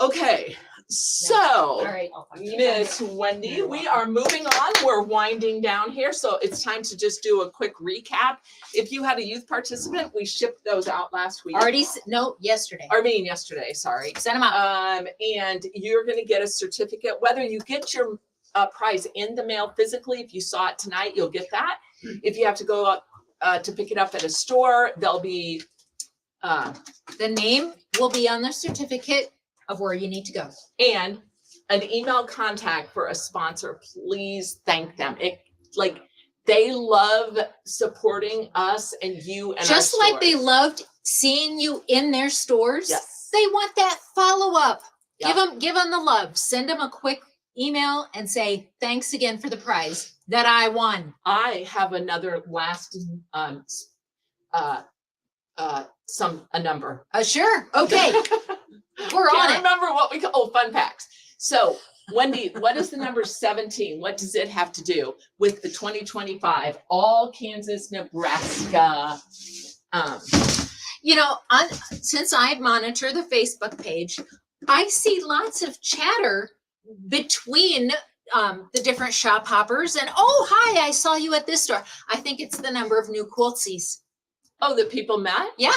Okay, so. All right. Miss Wendy, we are moving on. We're winding down here, so it's time to just do a quick recap. If you had a youth participant, we shipped those out last week. No, yesterday. Yesterday, sorry. Send them out. And you're gonna get a certificate, whether you get your prize in the mail physically, if you saw it tonight, you'll get that. If you have to go up to pick it up at a store, there'll be The name will be on the certificate of where you need to go. and an email contact for a sponsor. Please thank them. They love supporting us and you and Just our like they stores. loved seeing you in their stores. Yes. They want that follow up. Yep. Give them the love. Send them a quick email and say, thanks again for the prize that I won. I have another last a number. Sure. Okay. We're on Can't it. remember what we call, fun facts. So Wendy, what is the number 17? What does it have to do with the 2025 All Kansas, Nebraska? Since I monitor the Facebook page, I see lots of chatter between the different shop hoppers and, oh, hi, I saw you at this store. I think it's the number of new quiltsies. Oh, that people met? Yeah.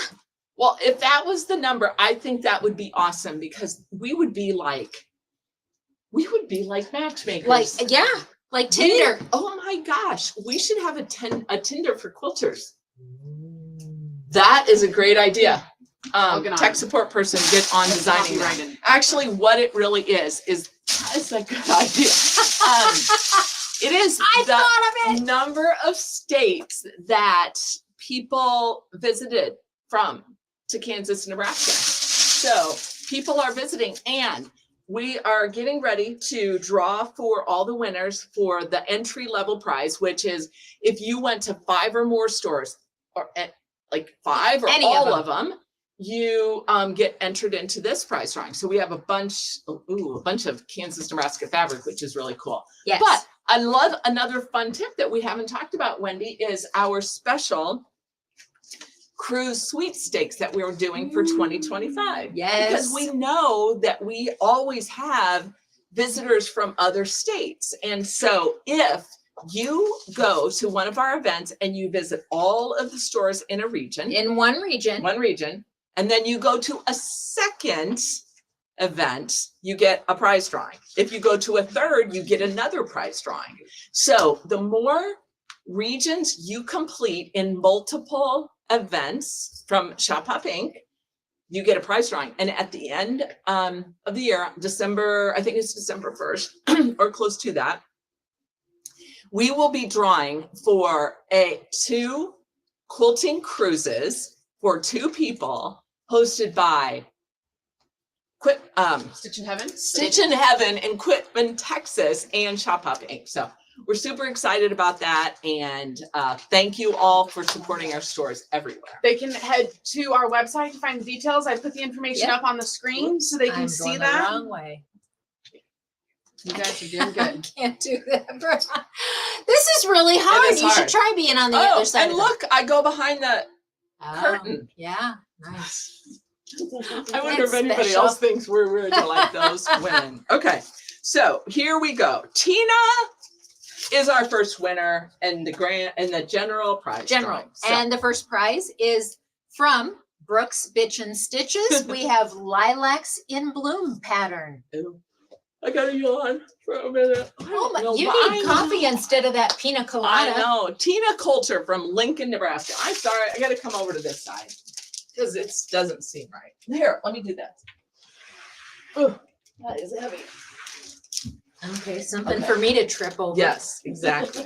Well, if that was the number, I think that would be awesome because we would be like matchmakers. Like Tinder. Oh my gosh, we should have a Tinder for quilters. That is a great idea. I'll get on Tech it. support person, get on designing that. Copyrighted. Actually, what it really is that's a good idea. It is I the thought of it. number of states that people visited from to Kansas, Nebraska. So people are visiting, and we are getting ready to draw for all the winners for the entry level prize, which is if you went to 5 or more stores, or like 5 or Any of all them. of them, you get entered into this prize drawing. So we have a bunch of Kansas, Nebraska fabric, which is really cool. Yes. But I love another fun tip that we haven't talked about, Wendy, is our special cruise sweepstakes that we're doing for 2025. Yes. Because we know that we always have visitors from other states. And so if you go to one of our events and you visit all of the stores in a region, In one region. and then you go to a second event, you get a prize drawing. If you go to a third, you get another prize drawing. So the more regions you complete in multiple events from Shop Hop Inc., you get a prize drawing. And at the end of the year, December, I think it's December 1st or close to that, we will be drawing for 2 quilting cruises for 2 people hosted by Stitch in Heaven. Stitch in Heaven in Quitman, Texas, and Shop Hop Inc. So we're super excited about that. And thank you all for supporting our stores everywhere. They can head to our website to find the details. I put the information Yep. up on the screen so they can I'm see going the that. wrong way. You guys are doing I good. can't do that. This is really hard. is You should hard. try being on the other side. And of look, I go behind the that. curtain. Yeah, nice. I wonder if That's anybody special. else thinks we're really like those women. Okay, so here we go. Tina is our first winner in the general prize. General. drawing. So, And the first prize is from Brooks Bitchin' Stitches. We have Lilacs in Bloom pattern. Ew, I gotta yawn for a minute. I Oh don't my, know you why. need coffee instead of that pina I colada. know. Tina Coulter from Lincoln, Nebraska. I'm sorry, I gotta come over to this side because it doesn't seem right. Here, let me do that. Oh, that is heavy. Okay, something Okay. for me to trip over. Yes, exactly.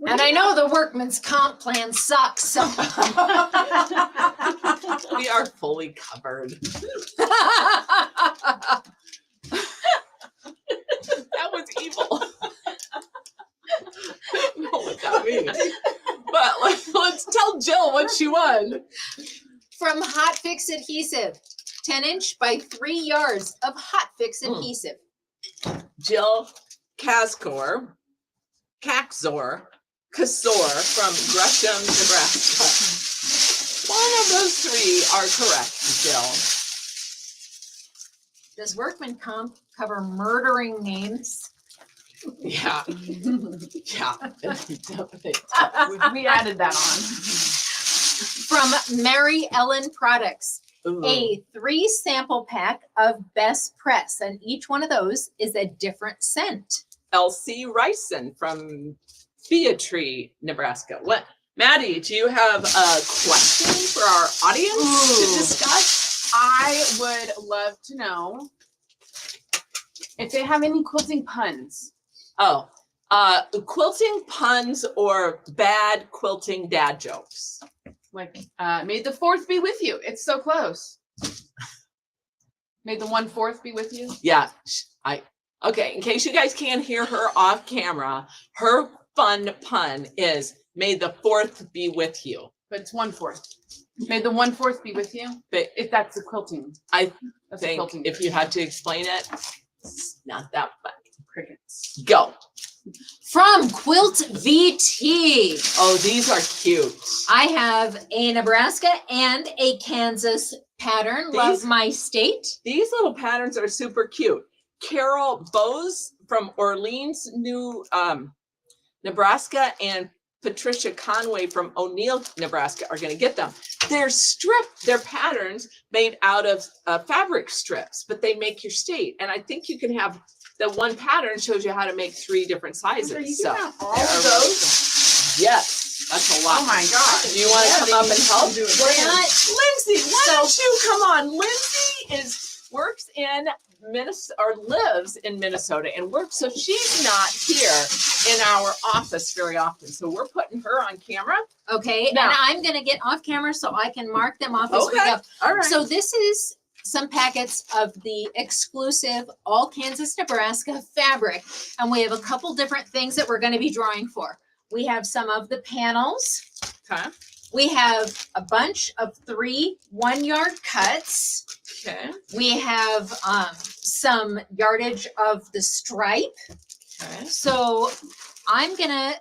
And I know the workman's comp plan sucks, so. We are fully covered. That was evil. I don't know what that means. But let's tell Jill what she won. From Hot Fix Adhesive, 10-inch by 3 yards of Hot Fix adhesive. Jill Kaczor from Gresham, Nebraska. One of those 3 are correct, Jill. Does workman comp cover murdering names? Yeah. Yeah. Definitely. We added that on. From Mary Ellen Products, Ooh. a 3 sample pack of Best Press, and each one of those is a different scent. Elsie Ryson from Beatree, Nebraska. What, Maddie, do you have a question for our audience to discuss? I would love to know if they have any quilting puns. Oh, quilting puns or bad quilting dad jokes. Like, may the 4th be with you. It's so close. May the 1/4 be with you. Yeah, okay, in case you guys can't hear her off camera, her fun pun is may the 4th be with you. But it's 1/4. May the 1/4 be with you. But If that's the quilting. I That's a think quilting. if you had to explain it, it's not that fun. Crickets. Go. From Quilt VT, Oh, these are cute. I have a Nebraska and a Kansas pattern. Love These- my state. These little patterns are super cute. Carol Bose from Orleans, Nebraska, and Patricia Conway from O'Neill, Nebraska are going to get them. They're patterns made out of fabric strips, but they make your state. And I think you can have the one pattern shows you how to make 3 different sizes. You So can have all they of are those? really cool. Yes, that's a lot. Oh my gosh. Do you want to come up and help? Why not? Lindsay, why don't you come on? Lindsay works in Minnesota or lives in Minnesota and works, so she's not here in our office very often. So we're putting her on camera. Okay, Now- and I'm gonna get off camera so I can mark them off as we Okay. go. All right. So this is some packets of the exclusive all Kansas, Nebraska fabric. And we have a couple different things that we're gonna be drawing for. We have some of the panels. Okay. We have a bunch of 3 1-yard cuts. Okay. We have some yardage of the stripe. Okay. So I'm gonna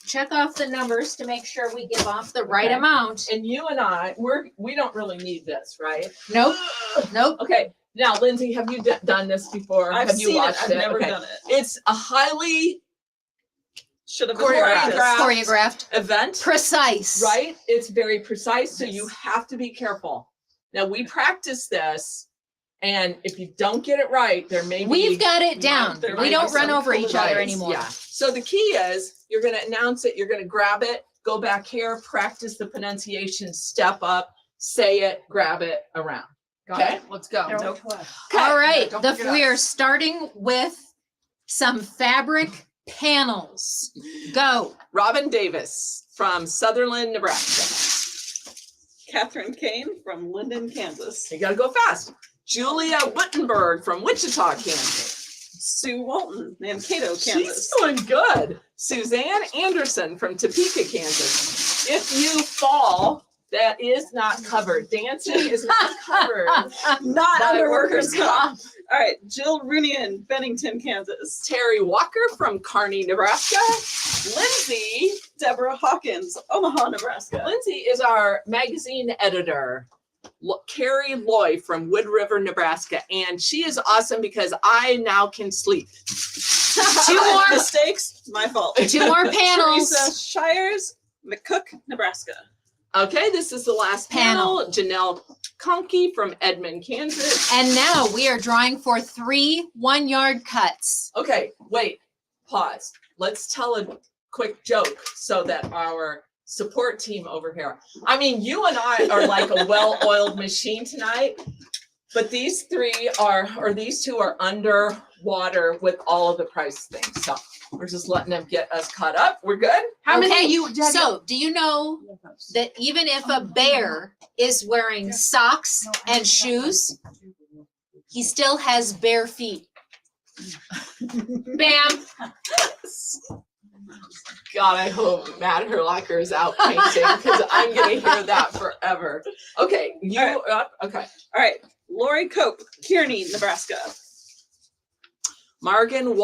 check off the numbers to make sure we give off the right amount. And you and I, we don't really need this, right? Nope, nope. Okay. Now, Lindsay, have you done this before? I've have you seen it. watched I've it? never Okay. done it. It's a highly Should have been Choreographed. practiced. Choreographed. event, Precise. right? It's very precise, so you have to be careful. Now, we practice this, and if you don't get it right, there may be. We've got it down. there We might don't be run some over each other Right, anymore. Yeah. So the key is you're going to announce it, you're going to grab it, go back here, practice the pronunciation, step up, say it, grab it, around. Got Okay. it. Let's go. Nope. All right, don't pick it up. we are starting with some fabric panels. Go. Robin Davis from Sutherland, Nebraska. Catherine Kane from Linden, Kansas. You got to go fast. Julia Wittenberg from Wichita, Kansas. Sue Walton, Mankato, She's Kansas. doing good. Suzanne Anderson from Topeka, Kansas. If you fall, that is not covered. Dancing is not covered. Not By under workers' workers' comp. All right, Jill Roonian, Bennington, Kansas. Terry Walker from Kearney, Nebraska. Lindsay. Deborah Hawkins, Omaha, Nebraska. Lindsay is our magazine editor. Carrie Loy from Wood River, Nebraska. And she is awesome because I now can sleep. Two more. Mistakes, my fault. 2 more panels. Teresa Shires, McCook, Nebraska. Okay, this is the last panel. Janelle Conkey from Edmond, Kansas. And now we are drawing for 3 1-yard cuts. Okay, wait, pause. Let's tell a quick joke so that our support team over here. I mean, you and I are like a well-oiled machine tonight, but these two are underwater with all of the price things. So we're just letting them get us caught up. We're good? How Okay, many you? So, do you know that even if a bear is wearing socks and shoes, he still has bare feet? Bam. God, I hope Matt Herlacher is out painting because I'm going to hear that forever. Okay, you All up? Okay. All right, Lori Cope, Kearney, Nebraska. Margot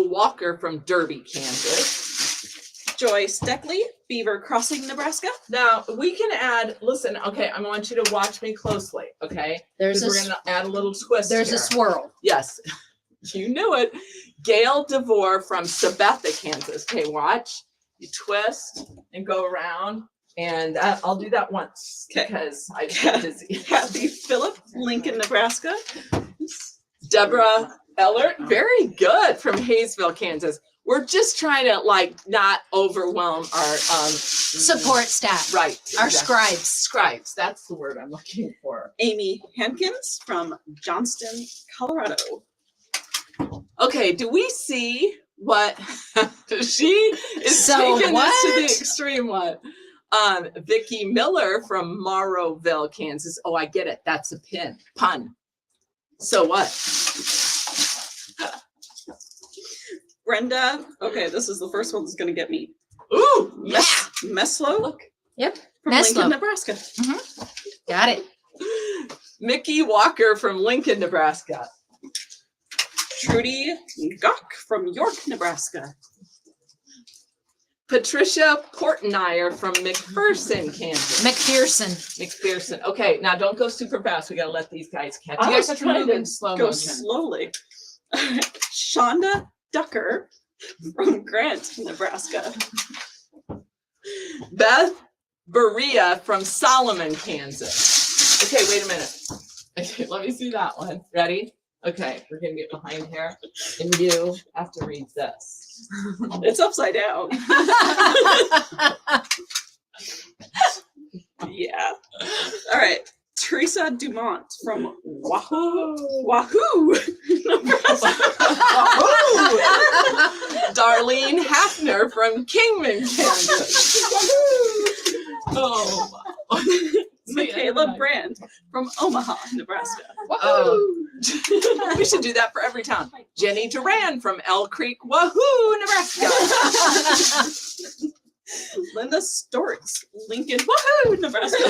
Walker from Derby, Kansas. Joy Steckley, Beaver Crossing, Nebraska. Now we can add, listen, okay, I want you to watch me closely, okay? There's Because a we're going to add a little twist there's here. a swirl. Yes, you knew it. Gail DeVore from Sabetha, Kansas. Okay, watch. You twist and go around. And I'll do that once Okay. because I get dizzy. Kathy Phillip, Lincoln, Nebraska. Deborah Ellert, very good, from Hayesville, Kansas. We're just trying to not overwhelm our Support staff. right. Our exactly. scribes. Scribes, that's the word I'm looking for. Amy Hankins from Johnston, Colorado. Okay, do we see what she is So taking this to the what? extreme one? Vicki Miller from Morrowville, Kansas. Oh, I get it. That's a pun. So what? Brenda, okay, this is the first one that's going to get me. Ooh, yeah. Meslow Look. Yep. from Meslow. Lincoln, Nebraska. Got it. Mickey Walker from Lincoln, Nebraska. Trudy Gok from York, Nebraska. Patricia Portenier from McPherson, Kansas. McPherson. Okay, now don't go super fast. We gotta let these guys catch I You up. guys was have to trying move to in slow Go motion. slowly. Shonda Ducker from Grant, Nebraska. Beth Berea from Solomon, Kansas. Okay, wait a minute. Okay, let me see that one. Ready? Okay, we're gonna get behind here, and you have to read this. It's upside down. Yeah. All right. Teresa Dumont from Wahoo, Nebraska. Darlene Hafner from Kingman, Kansas. Oh. Michaela Brand from Omaha, Nebraska. Oh. We should do that for every town. Jenny Duran from Elk Creek, Wahoo, Nebraska. Linda Storks, Lincoln, Wahoo, Nebraska.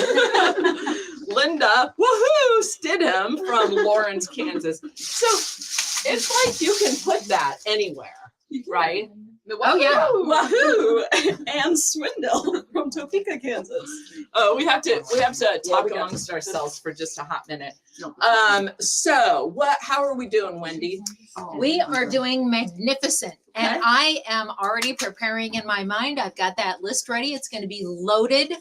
Linda, woohoo, Stidham from Lawrence, Kansas. So it's like you can put that anywhere, right? The Oh, yeah. Wahoo! Ann Swindle from Topeka, Kansas. We have to talk we got amongst ourselves for just a hot minute. No. So how are we doing, Wendy? We are doing magnificent. And Okay. I am already preparing in my mind. I've got that list ready. It's going to be loaded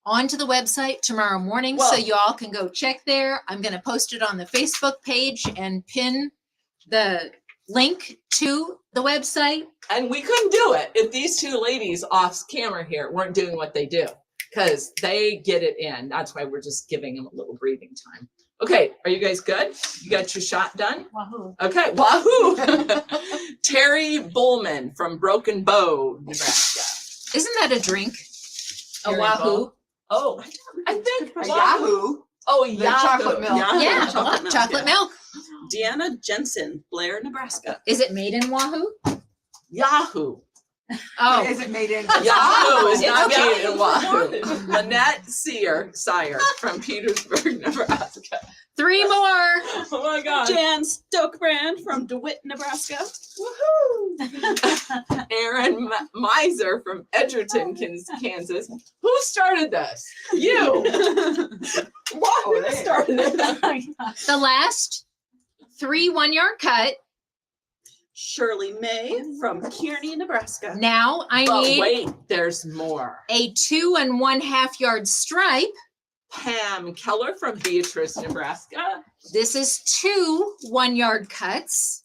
onto the website tomorrow morning. So Well- you all can go check there. I'm going to post it on the Facebook page and pin the link to the website. And we couldn't do it if these two ladies off camera here weren't doing what they do, because they get it in. That's why we're just giving them a little breathing time. Okay, are you guys good? You got your shot done? Wahoo. Okay, wahoo! Terry Bullman from Broken Bow, Nebraska. Isn't that a drink? A Terry Wahoo? Oh, I think A Wahoo. Yahoo. Oh, The Yahoo. chocolate milk. Yeah, chocolate milk, chocolate yeah. milk. Deanna Jensen, Blair, Nebraska. Is it made in Wahoo? Yahoo. Oh, Is it made in? Yahoo is It's not okay. made in Wahoo. Lynette Sire from Petersburg, Nebraska. 3 more. Oh my God. Jan Stokebrand from DeWitt, Nebraska. Woohoo! Aaron Miser from Edgerton, Kansas. Who started this? You. Wahoo they- started it. The last 3 1-yard cut. Shirley May from Kearney, Nebraska. Now I But need wait, there's more. a 2 1/2 yard stripe. Pam Keller from Beatrice, Nebraska. This is 2 1-yard cuts.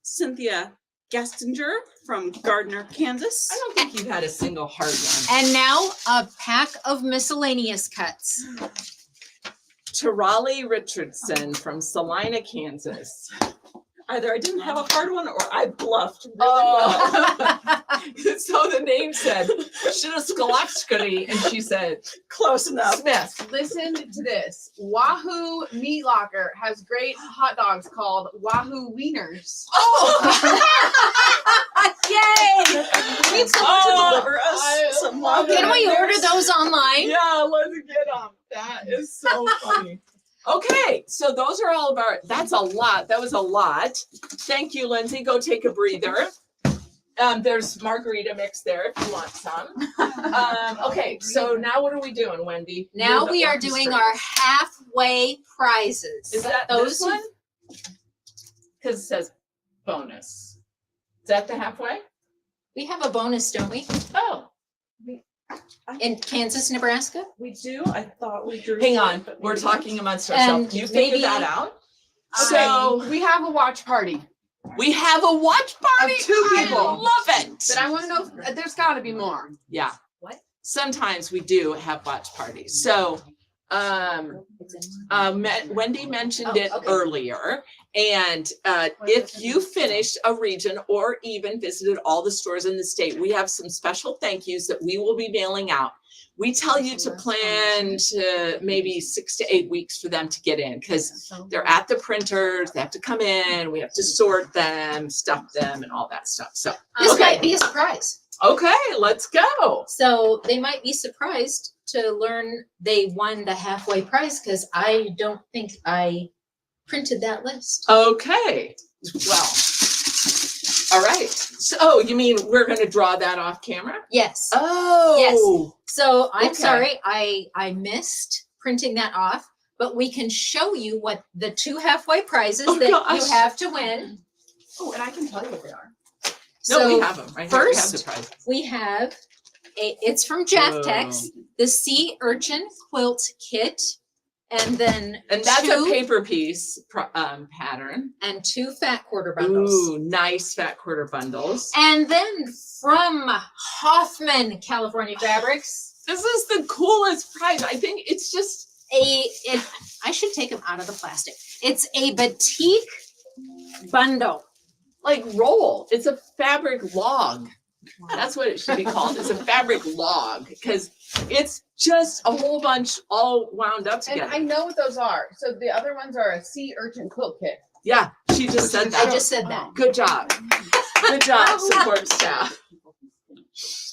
Cynthia Gastinger from Gardner, Kansas. I don't think you've had a single hard one. And now a pack of miscellaneous cuts. Raleigh Richardson from Salina, Kansas. Either I didn't have a hard one or I bluffed really Oh. well. So the name said Shinoskalaskari, and she said Close enough. Smith. Listen to this. Wahoo Meat Locker has great hot dogs called Wahoo Wieners. Oh, Yay! We need someone to deliver us some love. Can we order those online? yeah, let's get them. That is so funny. Okay, so those are all of our, that's a lot. That was a lot. Thank you, Lindsay. Go take a breather. There's margarita mix there if you want some. Okay, so now what are we doing, Wendy? Now You're the we are doing orchestrator. our halfway prizes. Is that those this one? Because it says bonus. Is that the halfway? We have a bonus, don't we? Oh, In Kansas, Nebraska? We do. I thought we drew. hang one, on. but We're maybe talking amongst And ourselves. You figured maybe- that out? Okay, So we have a watch party, we have a watch party. Of 2 people. I love it. but I want to know if there's got to be more. Yeah. What? Sometimes we do have watch parties. So, Wendy mentioned Oh, it okay. earlier. And if you finished a region or even visited all the stores in the state, we have some special thank yous that we will be mailing out. We tell you to plan to maybe 6 to 8 weeks for them to get in, because they're at the printers, they have to come in, we have to sort them, stuff them, and all that stuff. So, This okay. might be a surprise. Okay, let's go. So they might be surprised to learn they won the halfway prize because I don't think I printed that list. Okay, well, all right. So you mean we're gonna draw that off camera? Yes. Oh, So I'm Okay. sorry, I missed printing that off, but we can show you what the 2 halfway prizes Oh, that gosh. you have to win. Oh, and I can tell you what they are. no, So we have them right here. We have first- the prizes. we have it's from Jaftex, the Sea Urchin Quilt Kit, and then And that's a 2 paper piece pattern. and 2 fat quarter bundles. Ooh, nice fat quarter bundles. And then from Hoffman California Fabrics, This is the coolest prize. I think it's just I should take them out of the plastic. It's a batik bundle. like roll. It's a fabric log. That's what it should be called. It's a fabric log because it's just a whole bunch all wound up And together. I know what those are. So the other ones are a sea urchin quilt kit. Yeah, she just said I that. just said that. Good job. Good job, support staff.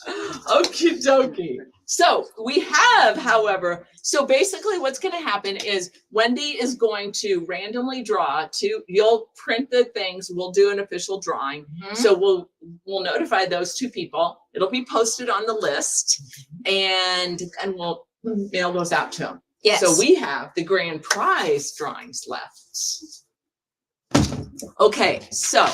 Okie dokie. So we have, however, so basically what's going to happen is Wendy is going to randomly draw you'll print the things. We'll do an official drawing. Mhm. So we'll notify those two people. It'll be posted on the list and we'll mail those out to them. Yes. So we have the grand prize drawings left. Okay, so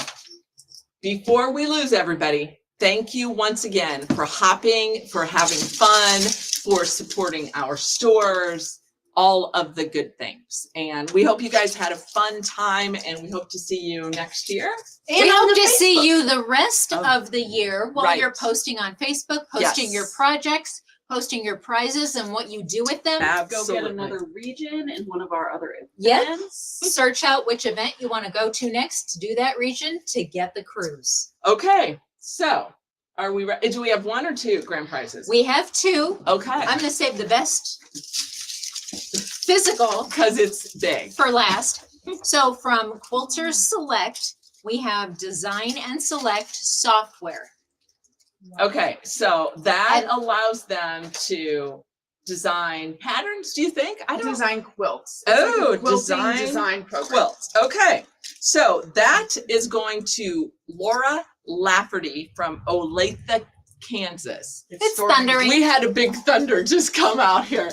before we lose everybody, thank you once again for hopping, for having fun, for supporting our stores, all of the good things. And we hope you guys had a fun time and we hope to see you next year. We And on hope the to see Facebook. you the rest Oh. of the year while Right. you're posting on Facebook, posting your Yes. projects, posting your prizes and what you do with them. Go Absolutely. get another region in one of our other Yep. events. Search out which event you want to go to next to do that region to get the cruise. Okay, so are we ready? Do we have one or two grand prizes? We have two. Okay, I'm going to save the best physical because it's big. for last. So from Quilter Select, we have Design and Select software. Okay, so that And- allows them to design patterns, do you think? I don't Design quilts. Oh, a quilting design design program. quilts. Okay, so that is going to Laura Lafferty from Olathe, Kansas. It's stored in- thundering. We had a big thunder just come out here.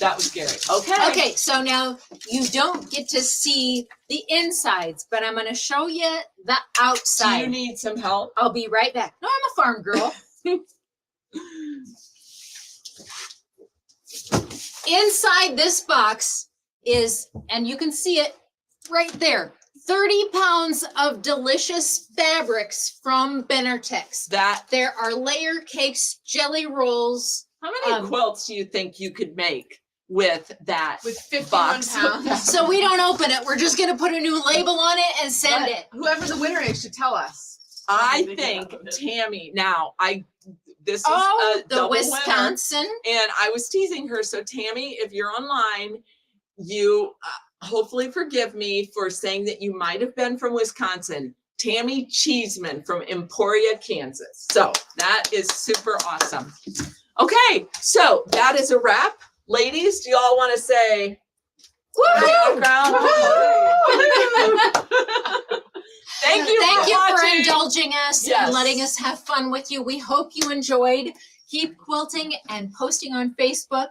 That was scary. Okay. Okay, so now you don't get to see the insides, but I'm going to show you the Do you outside. need some help? I'll be right back. No, I'm a farm girl. Inside this box is, and you can see it right there, 30 pounds of delicious fabrics from Benartex. That, There are layer cakes, jelly rolls. how many quilts do you think you could make with that With 51 box? pounds. So we don't open it. We're just going to put a new label on it and send it. Whoever the winner is should tell us. I think Tammy, this is Oh, a the double winner. Wisconsin. And I was teasing her. So Tammy, if you're online, you hopefully forgive me for saying that you might have been from Wisconsin. Tammy Cheeseman from Emporia, Kansas. So that is super awesome. Okay, so that is a wrap. Ladies, do you all want to say Woohoo! background? Thank you Thank for you for watching. indulging us Yes. and letting us have fun with you. We hope you enjoyed. Keep quilting and posting on Facebook.